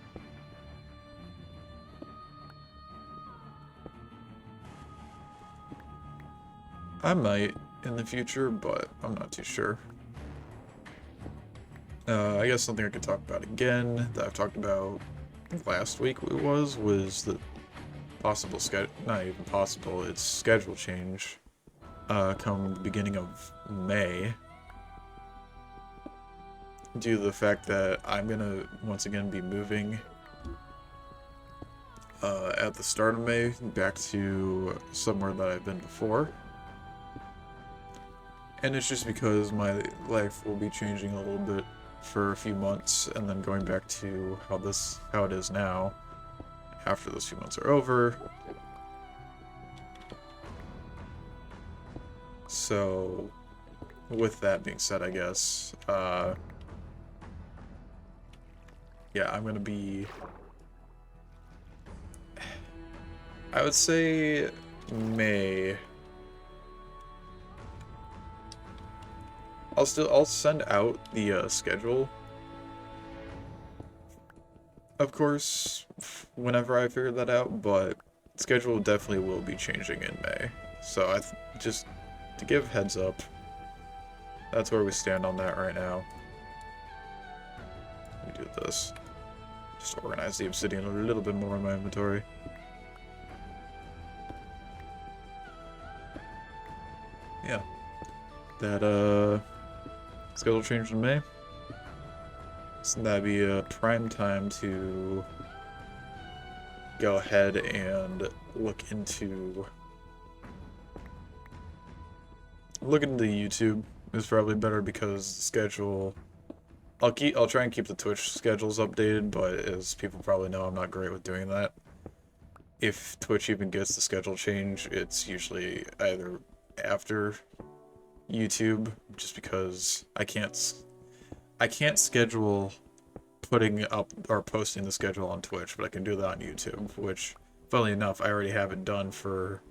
I might in the future, but I'm not too sure. I guess something I could talk about again that I've talked about last week was the possible not even possible, it's schedule change come the beginning of May, due to the fact that I'm gonna once again be moving at the start of May back to somewhere that I've been before. And it's just because my life will be changing a little bit for a few months, and then going back to how it is now after those few months are over. So with that being said, I guess yeah, I'm gonna be, I would say May. I'll send out the schedule, of course, whenever I figure that out, but schedule definitely will be changing in May. So just to give heads up, that's where we stand on that right now. Let me do this. Just organize the obsidian a little bit more in my inventory. Yeah. That schedule changed in May. So that'd be a prime time to go ahead and look into YouTube is probably better, because the schedule, I'll try and keep the Twitch schedules updated, but as people probably know, I'm not great with doing that. If Twitch even gets the schedule change, it's usually either after YouTube, just because I can't schedule putting up or posting the schedule on Twitch, but I can do that on YouTube, which, funnily enough, I already have it done for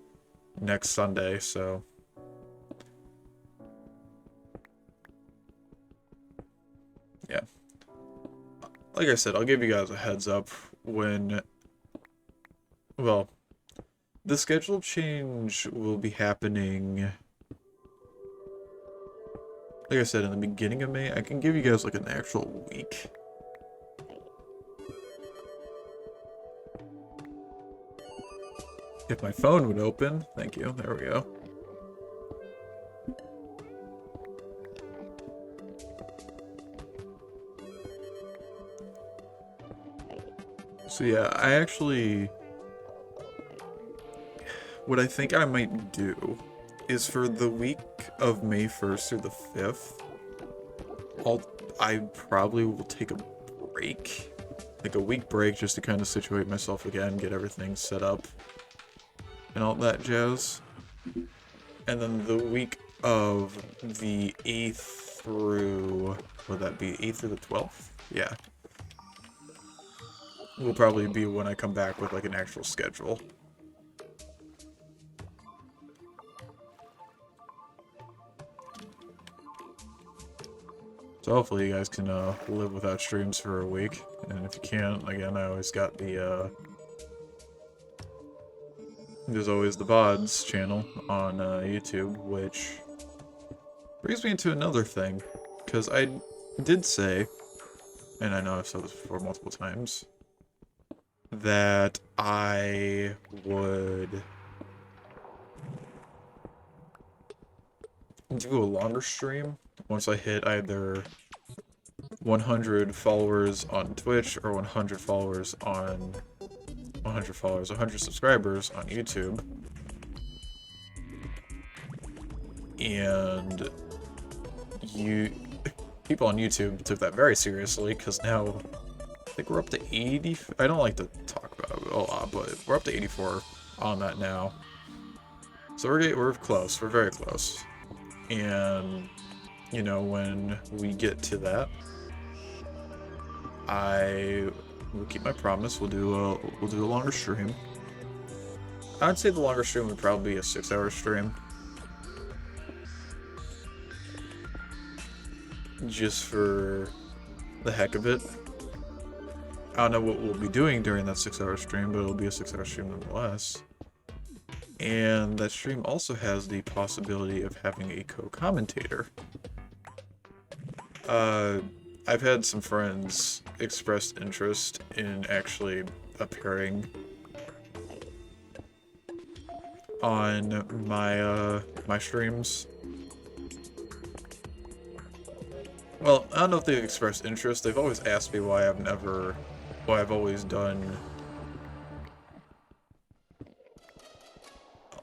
next Sunday, so like I said, I'll give you guys a heads up when, well, the schedule change will be happening, like I said, in the beginning of May. I can give you guys like an actual week. If my phone would open, thank you, there we go. So yeah, I actually, what I think I might do is for the week of May 1st through the 5th, I probably will take a break, like a week break, just to kind of situate myself again, get everything set up, and all that jazz. And then the week of the 8th through, would that be 8th through the 12th? Yeah. Will probably be when I come back with like an actual schedule. So hopefully you guys can live without streams for a week. And if you can't, again, I always got the there's always the VODs channel on YouTube, which brings me into another thing. Because I did say, and I know I've said this before multiple times, that I would do a longer stream once I hit either 100 followers on Twitch or 100 subscribers on YouTube. And people on YouTube took that very seriously, because now I think we're up to 80. I don't like to talk about it a lot, but we're up to 84 on that now. So we're close. We're very close. And you know, when we get to that, I will keep my promise. We'll do a longer stream. I'd say the longer stream would probably be a 6-hour stream. Just for the heck of it. I don't know what we'll be doing during that 6-hour stream, but it'll be a 6-hour stream nonetheless. And that stream also has the possibility of having a co-commentator. I've had some friends express interest in actually appearing on my streams. Well, I don't know if they've expressed interest. They've always asked me why I've always done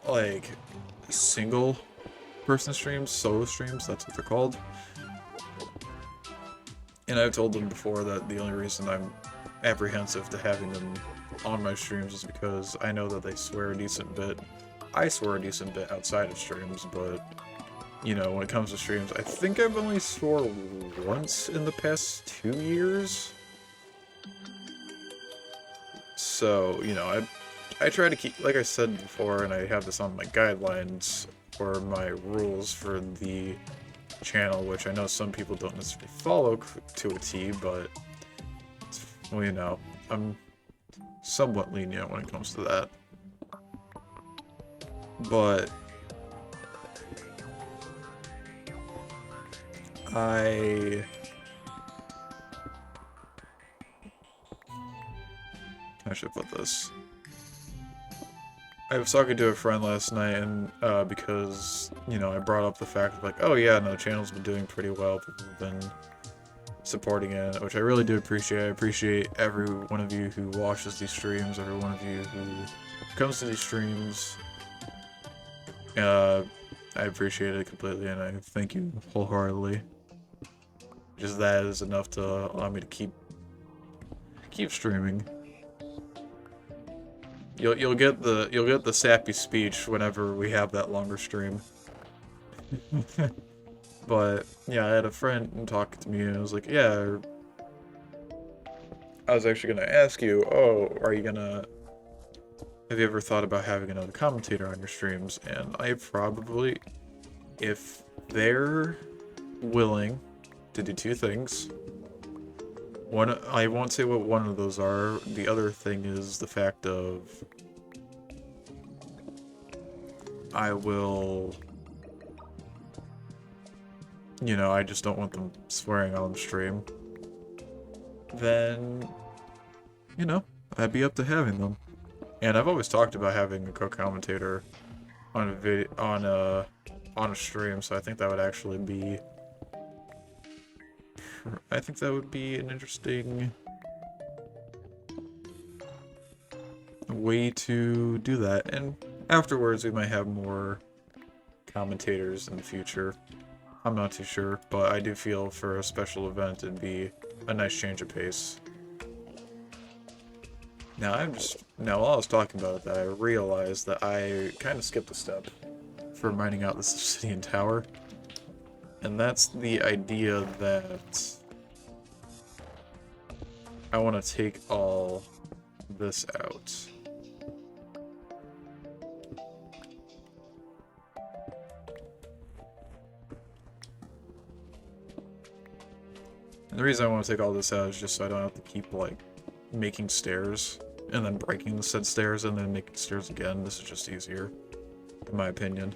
like single person streams, solo streams, that's what they're called. And I've told them before that the only reason I'm apprehensive to having them on my streams is because I know that they swear a decent bit. I swear a decent bit outside of streams, but, you know, when it comes to streams, I think I've only swore once in the past 2 years. So, you know, I try to keep, like I said before, and I have this on my guidelines, or my rules for the channel, which I know some people don't necessarily follow to a T, but, well, you know, I'm somewhat lenient when it comes to that. But how should I put this? I was talking to a friend last night, and because, you know, I brought up the fact of like, oh yeah, no, the channel's been doing pretty well, people have been supporting it, which I really do appreciate. I appreciate every one of you who watches these streams, every one of you who comes to these streams. I appreciate it completely, and I thank you wholeheartedly. Just that is enough to allow me to keep streaming. You'll get the sappy speech whenever we have that longer stream. But yeah, I had a friend talking to me, and I was like, yeah, I was actually gonna ask you, oh, have you ever thought about having another commentator on your streams? And I probably, if they're willing to do two things, I won't say what one of those are. The other thing is the fact of I will, you know, I just don't want them swearing on stream. Then, you know, I'd be up to having them. And I've always talked about having a co-commentator on a video on a stream, so I think that would actually be an interesting way to do that. And afterwards we might have more commentators in the future. I'm not too sure, but I do feel for a special event it'd be a nice change of pace. Now while I was talking about that, I realized that I kind of skipped a step for mining out this obsidian tower. And that's the idea that I want to take all this out. And the reason I want to take all this out is just so I don't have to keep, like, making stairs and then breaking the said stairs and then making stairs again. This is just easier, in my opinion.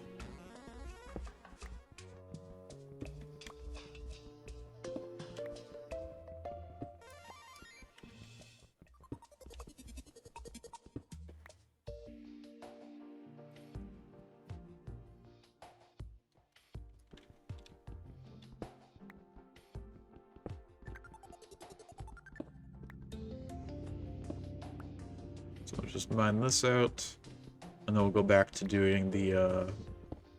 So I'll just mine this out, and then we'll go back to doing the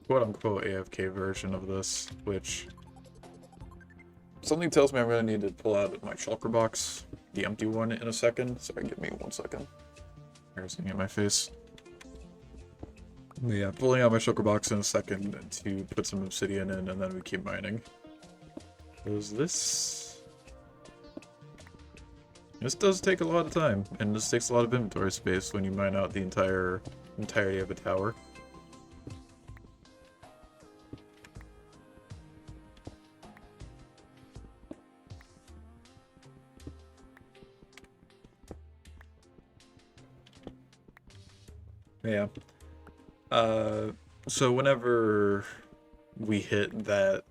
quote-unquote AFK version of this, which something tells me I'm going to need to pull out my shulker box, the empty one, in a second. Sorry, give me 1 second. Embarrassing at my face. But yeah, pulling out my shulker box in a second to put some obsidian in, and then we keep mining. Because this does take a lot of time, and this takes a lot of inventory space when you mine out the entirety of a tower. Yeah. So whenever we hit that...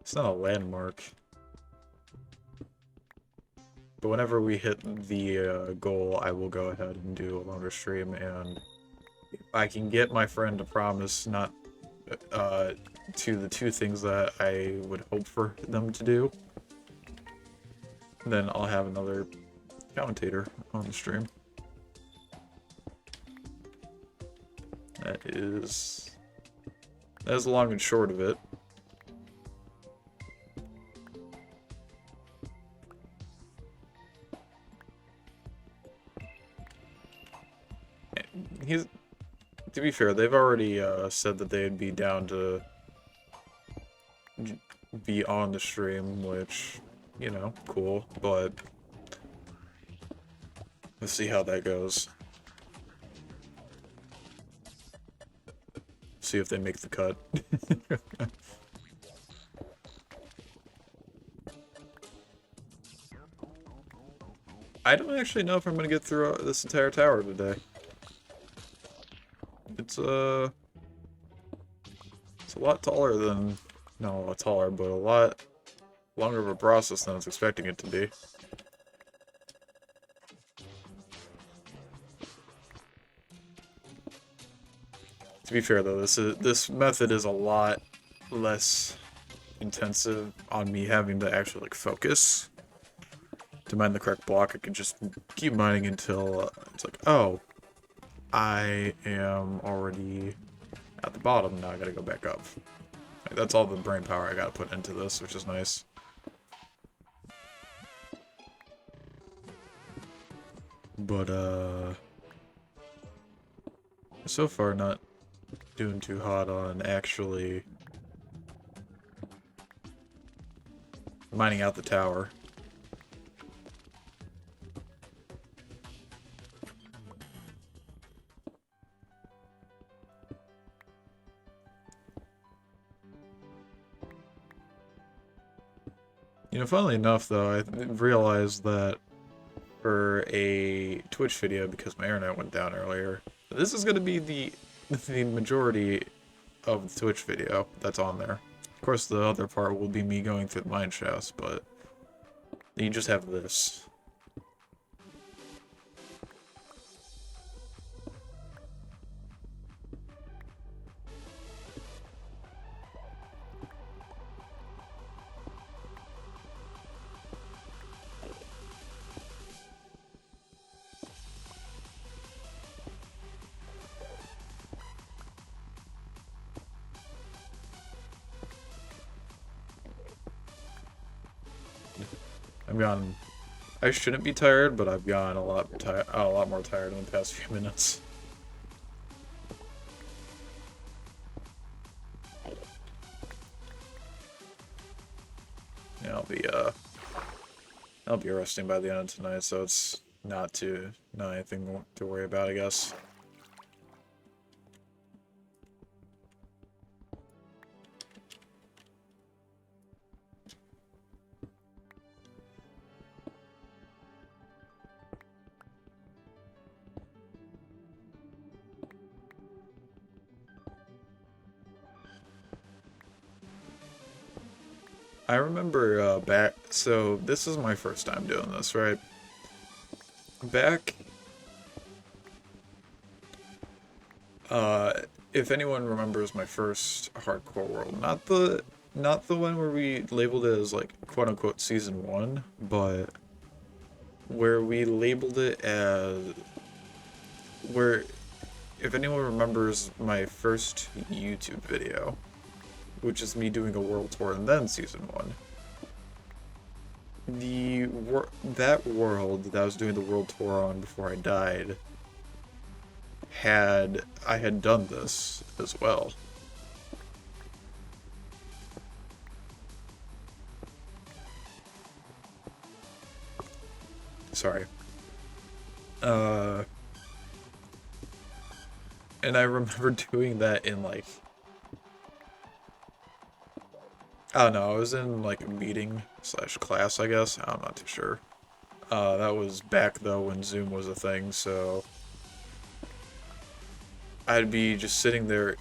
It's not a landmark. But whenever we hit the goal, I will go ahead and do a longer stream, and if I can get my friend to promise not to the 2 things that I would hope for them to do, then I'll have another commentator on the stream. That is the long and short of it. To be fair, they've already said that they'd be down to be on the stream, which, you know, cool, but let's see how that goes. See if they make the cut. I don't actually know if I'm gonna get through this entire tower today. It's a lot taller than, not a lot taller, but a lot longer of a process than I was expecting it to be. To be fair though, this method is a lot less intensive on me having to actually like focus to mine the correct block. I can just keep mining until it's like, oh, I am already at the bottom, now I gotta go back up. Like, that's all the brain power I gotta put into this, which is nice. But, so far not doing too hot on actually mining out the tower. You know, funnily enough, though, I realized that for a Twitch video, because my internet went down earlier, this is going to be the majority of the Twitch video that's on there. Of course, the other part will be me going through the mine shafts, but you just have this. I've gotten... I shouldn't be tired, but I've gotten a lot more tired in the past few minutes. Yeah, I'll be resting by the end of tonight, so it's not anything to worry about, I guess. I remember back, so this is my first time doing this, right? Back, if anyone remembers my first hardcore world, not the one where we labeled it as like quote unquote season 1, but where we labeled it as if anyone remembers my first YouTube video, which is me doing a world tour and then season 1. That world that I was doing the world tour on before I died I had done this as well. Sorry. And I remember doing that in like, I don't know, I was in like a meeting / class, I guess. I'm not too sure. That was back though when Zoom was a thing, so I'd be just sitting there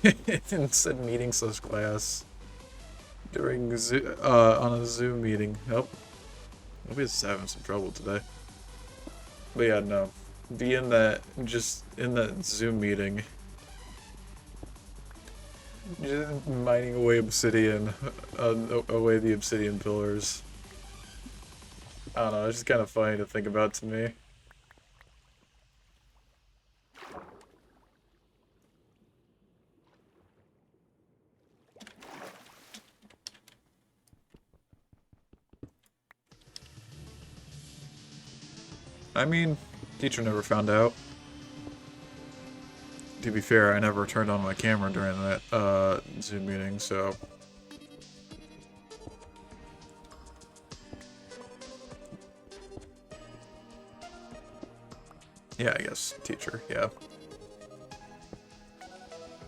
in said meeting / class during on a Zoom meeting. Oh, nobody's having some trouble today. But yeah, no, be in that Zoom meeting. Just mining away obsidian, away the obsidian pillars. I don't know, it's just kind of funny to think about to me. I mean, teacher never found out. To be fair, I never turned on my camera during that Zoom meeting, so... Yeah, I guess teacher, yeah.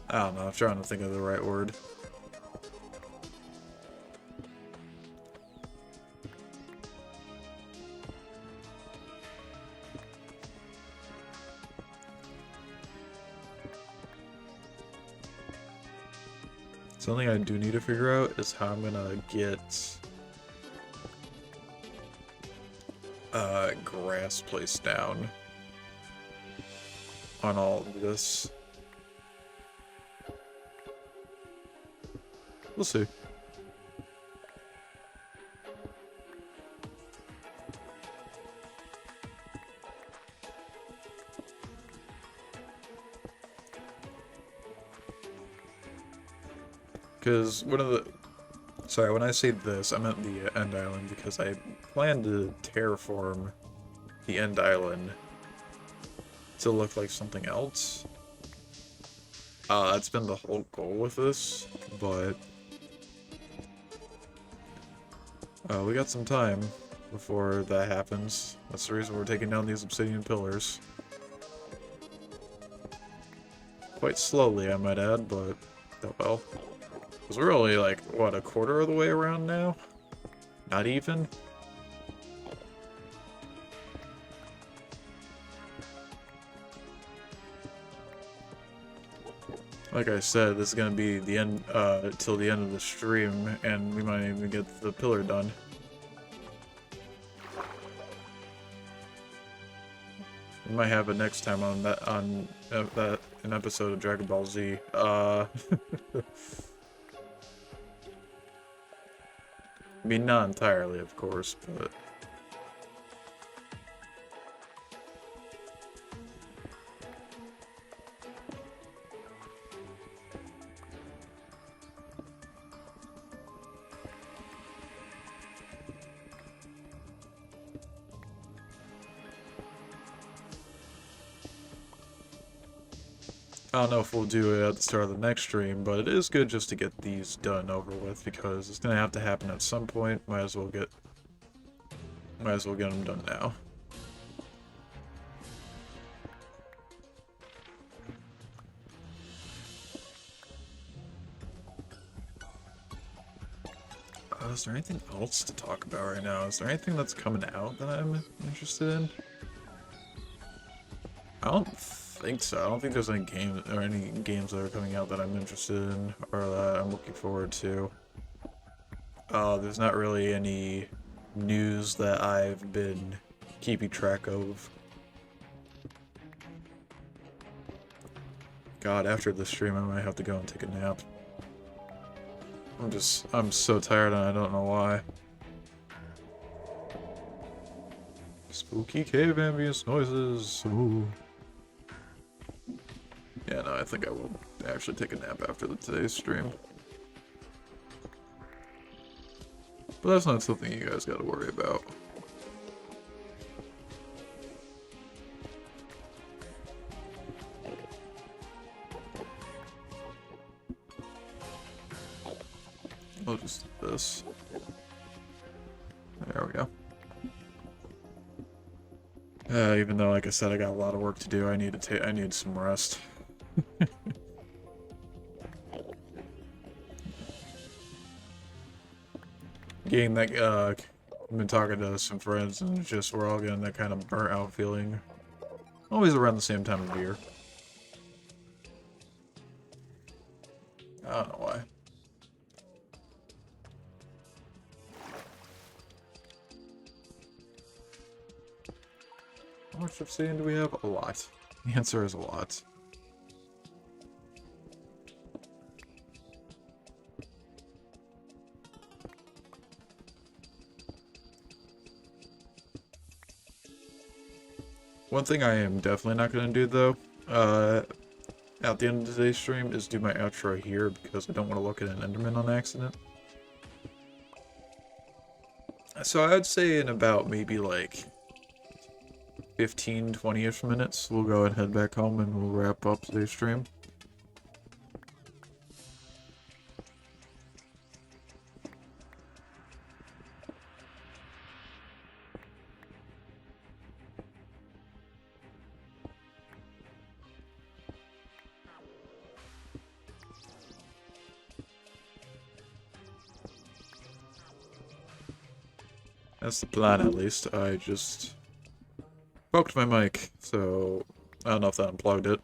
I don't know, I'm trying to think of the right word. Something I do need to figure out is how I'm gonna get grass placed down on all of this. We'll see. Because sorry, when I say this, I meant the end island, because I plan to terraform the end island to look like something else. That's been the whole goal with this, but we got some time before that happens. That's the reason we're taking down these obsidian pillars. Quite slowly, I might add, but oh well. Because we're only like, what, a quarter of the way around now? Not even? Like I said, this is gonna be the end, till the end of the stream, and we might even get the pillar done. We might have it next time on that, an episode of Dragon Ball Z. I mean, not entirely, of course, but... I don't know if we'll do it at the start of the next stream, but it is good just to get these done over with, because it's gonna have to happen at some point. Might as well get them done now. Is there anything else to talk about right now? Is there anything that's coming out that I'm interested in? I don't think so. I don't think there's any games that are coming out that I'm interested in or that I'm looking forward to. There's not really any news that I've been keeping track of. God, after this stream I might have to go and take a nap. I'm so tired and I don't know why. Spooky cave ambience noises. Ooh. Yeah, no, I think I will actually take a nap after today's stream. But that's not something you guys gotta worry about. I'll just do this. There we go. Even though, like I said, I got a lot of work to do, I need some rest. Getting that, I've been talking to some friends and just we're all getting that kind of burnt out feeling. Always around the same time of year. I don't know why. How much obsidian do we have? A lot. The answer is a lot. One thing I am definitely not going to do, though, at the end of today's stream, is do my outro here, because I don't want to look at an Enderman on accident. So I would say in about maybe like 15, 20-ish minutes, we'll go and head back home and we'll wrap up today's stream. That's the plan, at least. I just poked my mic, so I don't know if that unplugged it.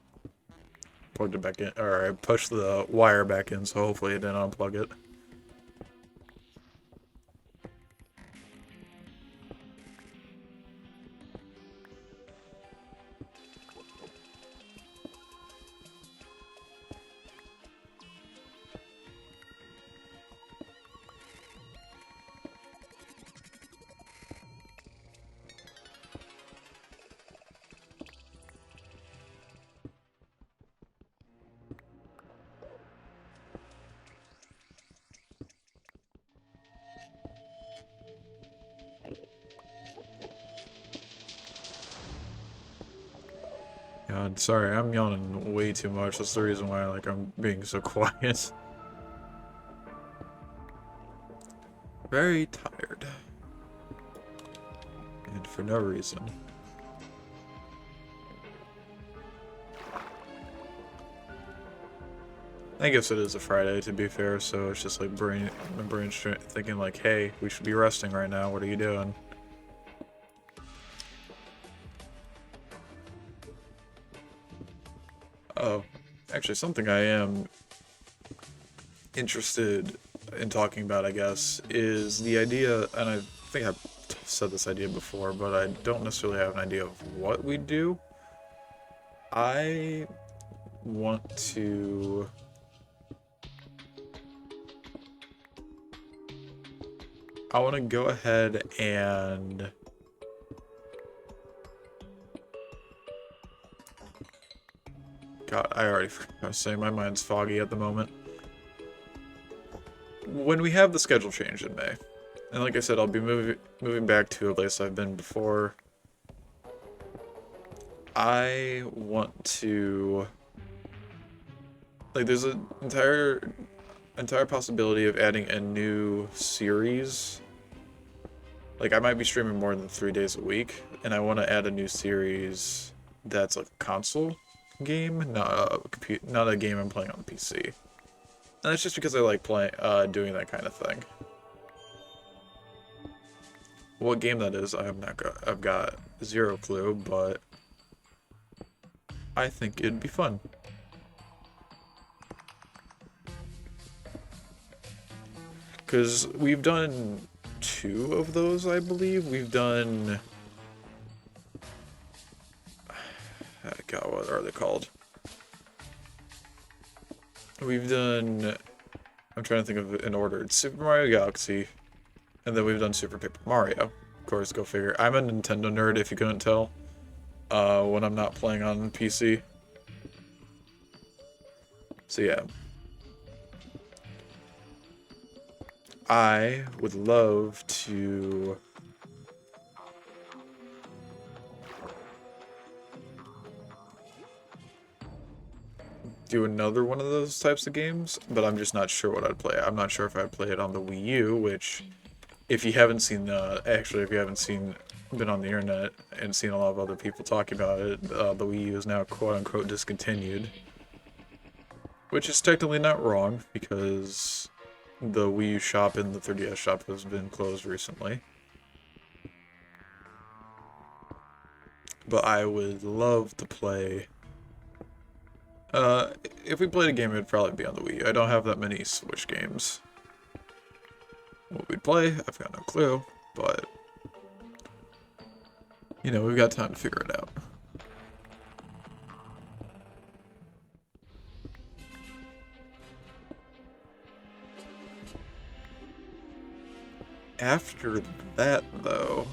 Plugged it back in, or I pushed the wire back in, so hopefully it didn't unplug it. God, sorry, I'm yawning way too much. That's the reason why, like, I'm being so quiet. Very tired. And for no reason. I guess it is a Friday, to be fair, so it's just like my brain's thinking like, hey, we should be resting right now, what are you doing? Oh, actually something I am interested in talking about, I guess, is the idea, and I think I've said this idea before, but I don't necessarily have an idea of what we do. I want to... I want to go ahead and... God, I already forgot what I was saying, my mind's foggy at the moment. When we have the schedule change in May, and like I said, I'll be moving back to a place I've been before, I want to... Like, there's an entire possibility of adding a new series. Like, I might be streaming more than 3 days a week, and I want to add a new series that's like a console game, not a game I'm playing on the PC. And that's just because I like doing that kind of thing. What game that is, I've got zero clue, but I think it'd be fun. Because we've done 2 of those, I believe. We've done... God, what are they called? We've done... I'm trying to think of it in order. It's Super Mario Galaxy, and then we've done Super Paper Mario. Of course, go figure. I'm a Nintendo nerd, if you couldn't tell, when I'm not playing on PC. So yeah. I would love to... do another one of those types of games, but I'm just not sure what I'd play. I'm not sure if I'd play it on the Wii U, which, if you haven't seen, been on the internet and seen a lot of other people talking about it, the Wii U is now quote-unquote discontinued. Which is technically not wrong, because the Wii U shop and the 3DS shop has been closed recently. But I would love to play... if we played a game, it'd probably be on the Wii U. I don't have that many Switch games. What we'd play, I've got no clue, but... you know, we've got time to figure it out. After that, though...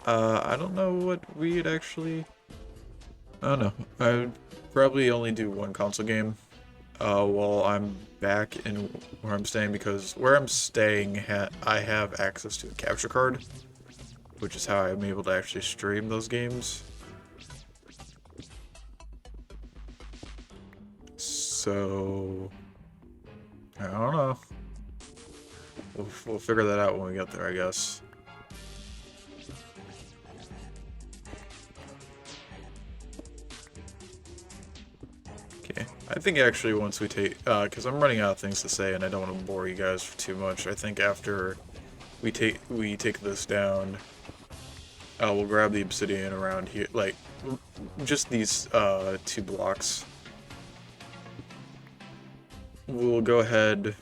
I don't know what we'd actually... I don't know. I'd probably only do one console game while I'm back in where I'm staying, because where I'm staying, I have access to a capture card, which is how I'm able to actually stream those games. So... I don't know. We'll figure that out when we get there, I guess. Okay, I think actually once we take, because I'm running out of things to say and I don't want to bore you guys for too much, I think after we take this down, we'll grab the obsidian around here, like, just these 2 blocks. We'll go ahead,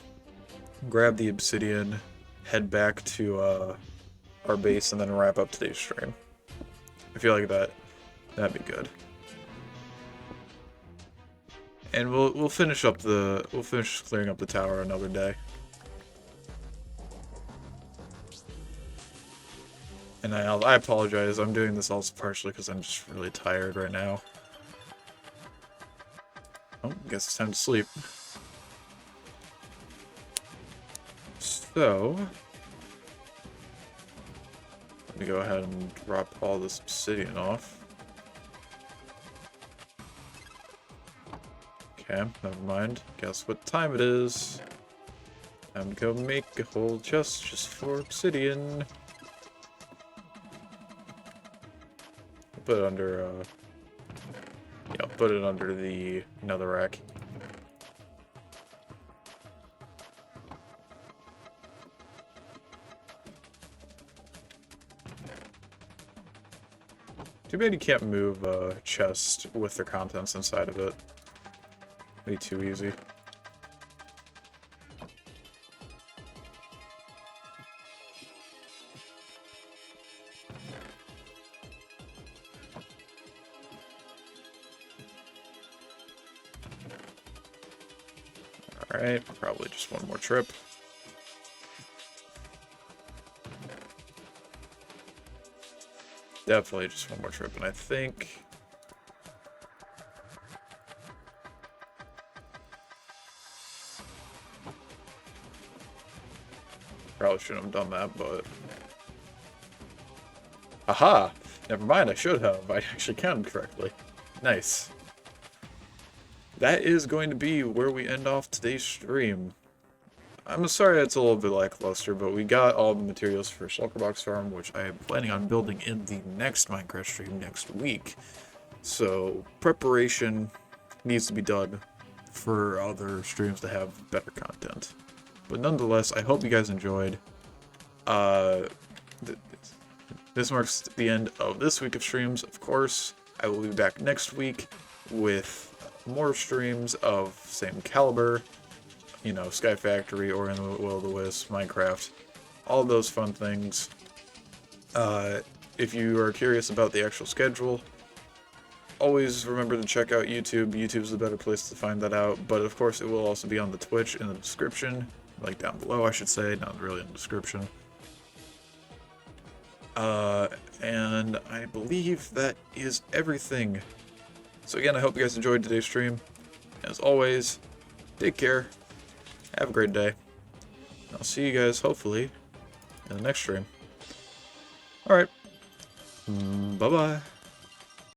grab the obsidian, head back to our base, and then wrap up today's stream. I feel like that'd be good. And we'll finish clearing up the tower another day. And I apologize, I'm doing this also partially because I'm just really tired right now. Oh, I guess it's time to sleep. So, let me go ahead and drop all this obsidian off. Okay, never mind. Guess what time it is? Time to go make a whole chest just for obsidian. Put it under Yeah, put it under the netherrack. Too bad you can't move a chest with their contents inside of it. Be too easy. Alright, probably just one more trip. Definitely just one more trip, and I think... Probably shouldn't have done that, but... Aha! Never mind, I should have. I actually counted correctly. Nice. That is going to be where we end off today's stream. I'm sorry it's a little bit lackluster, but we got all the materials for Shulkerbox Farm, which I am planning on building in the next Minecraft stream next week. So, preparation needs to be done for other streams to have better content. But nonetheless, I hope you guys enjoyed. This marks the end of this week of streams. Of course, I will be back next week with more streams of same caliber. You know, Sky Factory, Ori and the Will of the Wisp, Minecraft, all those fun things. If you are curious about the actual schedule, always remember to check out YouTube. YouTube's the better place to find that out, but of course it will also be on the Twitch in the description, like down below I should say, not really in the description. And I believe that is everything. So again, I hope you guys enjoyed today's stream. As always, take care. Have a great day. I'll see you guys, hopefully, in the next stream. Alright. Bye-bye.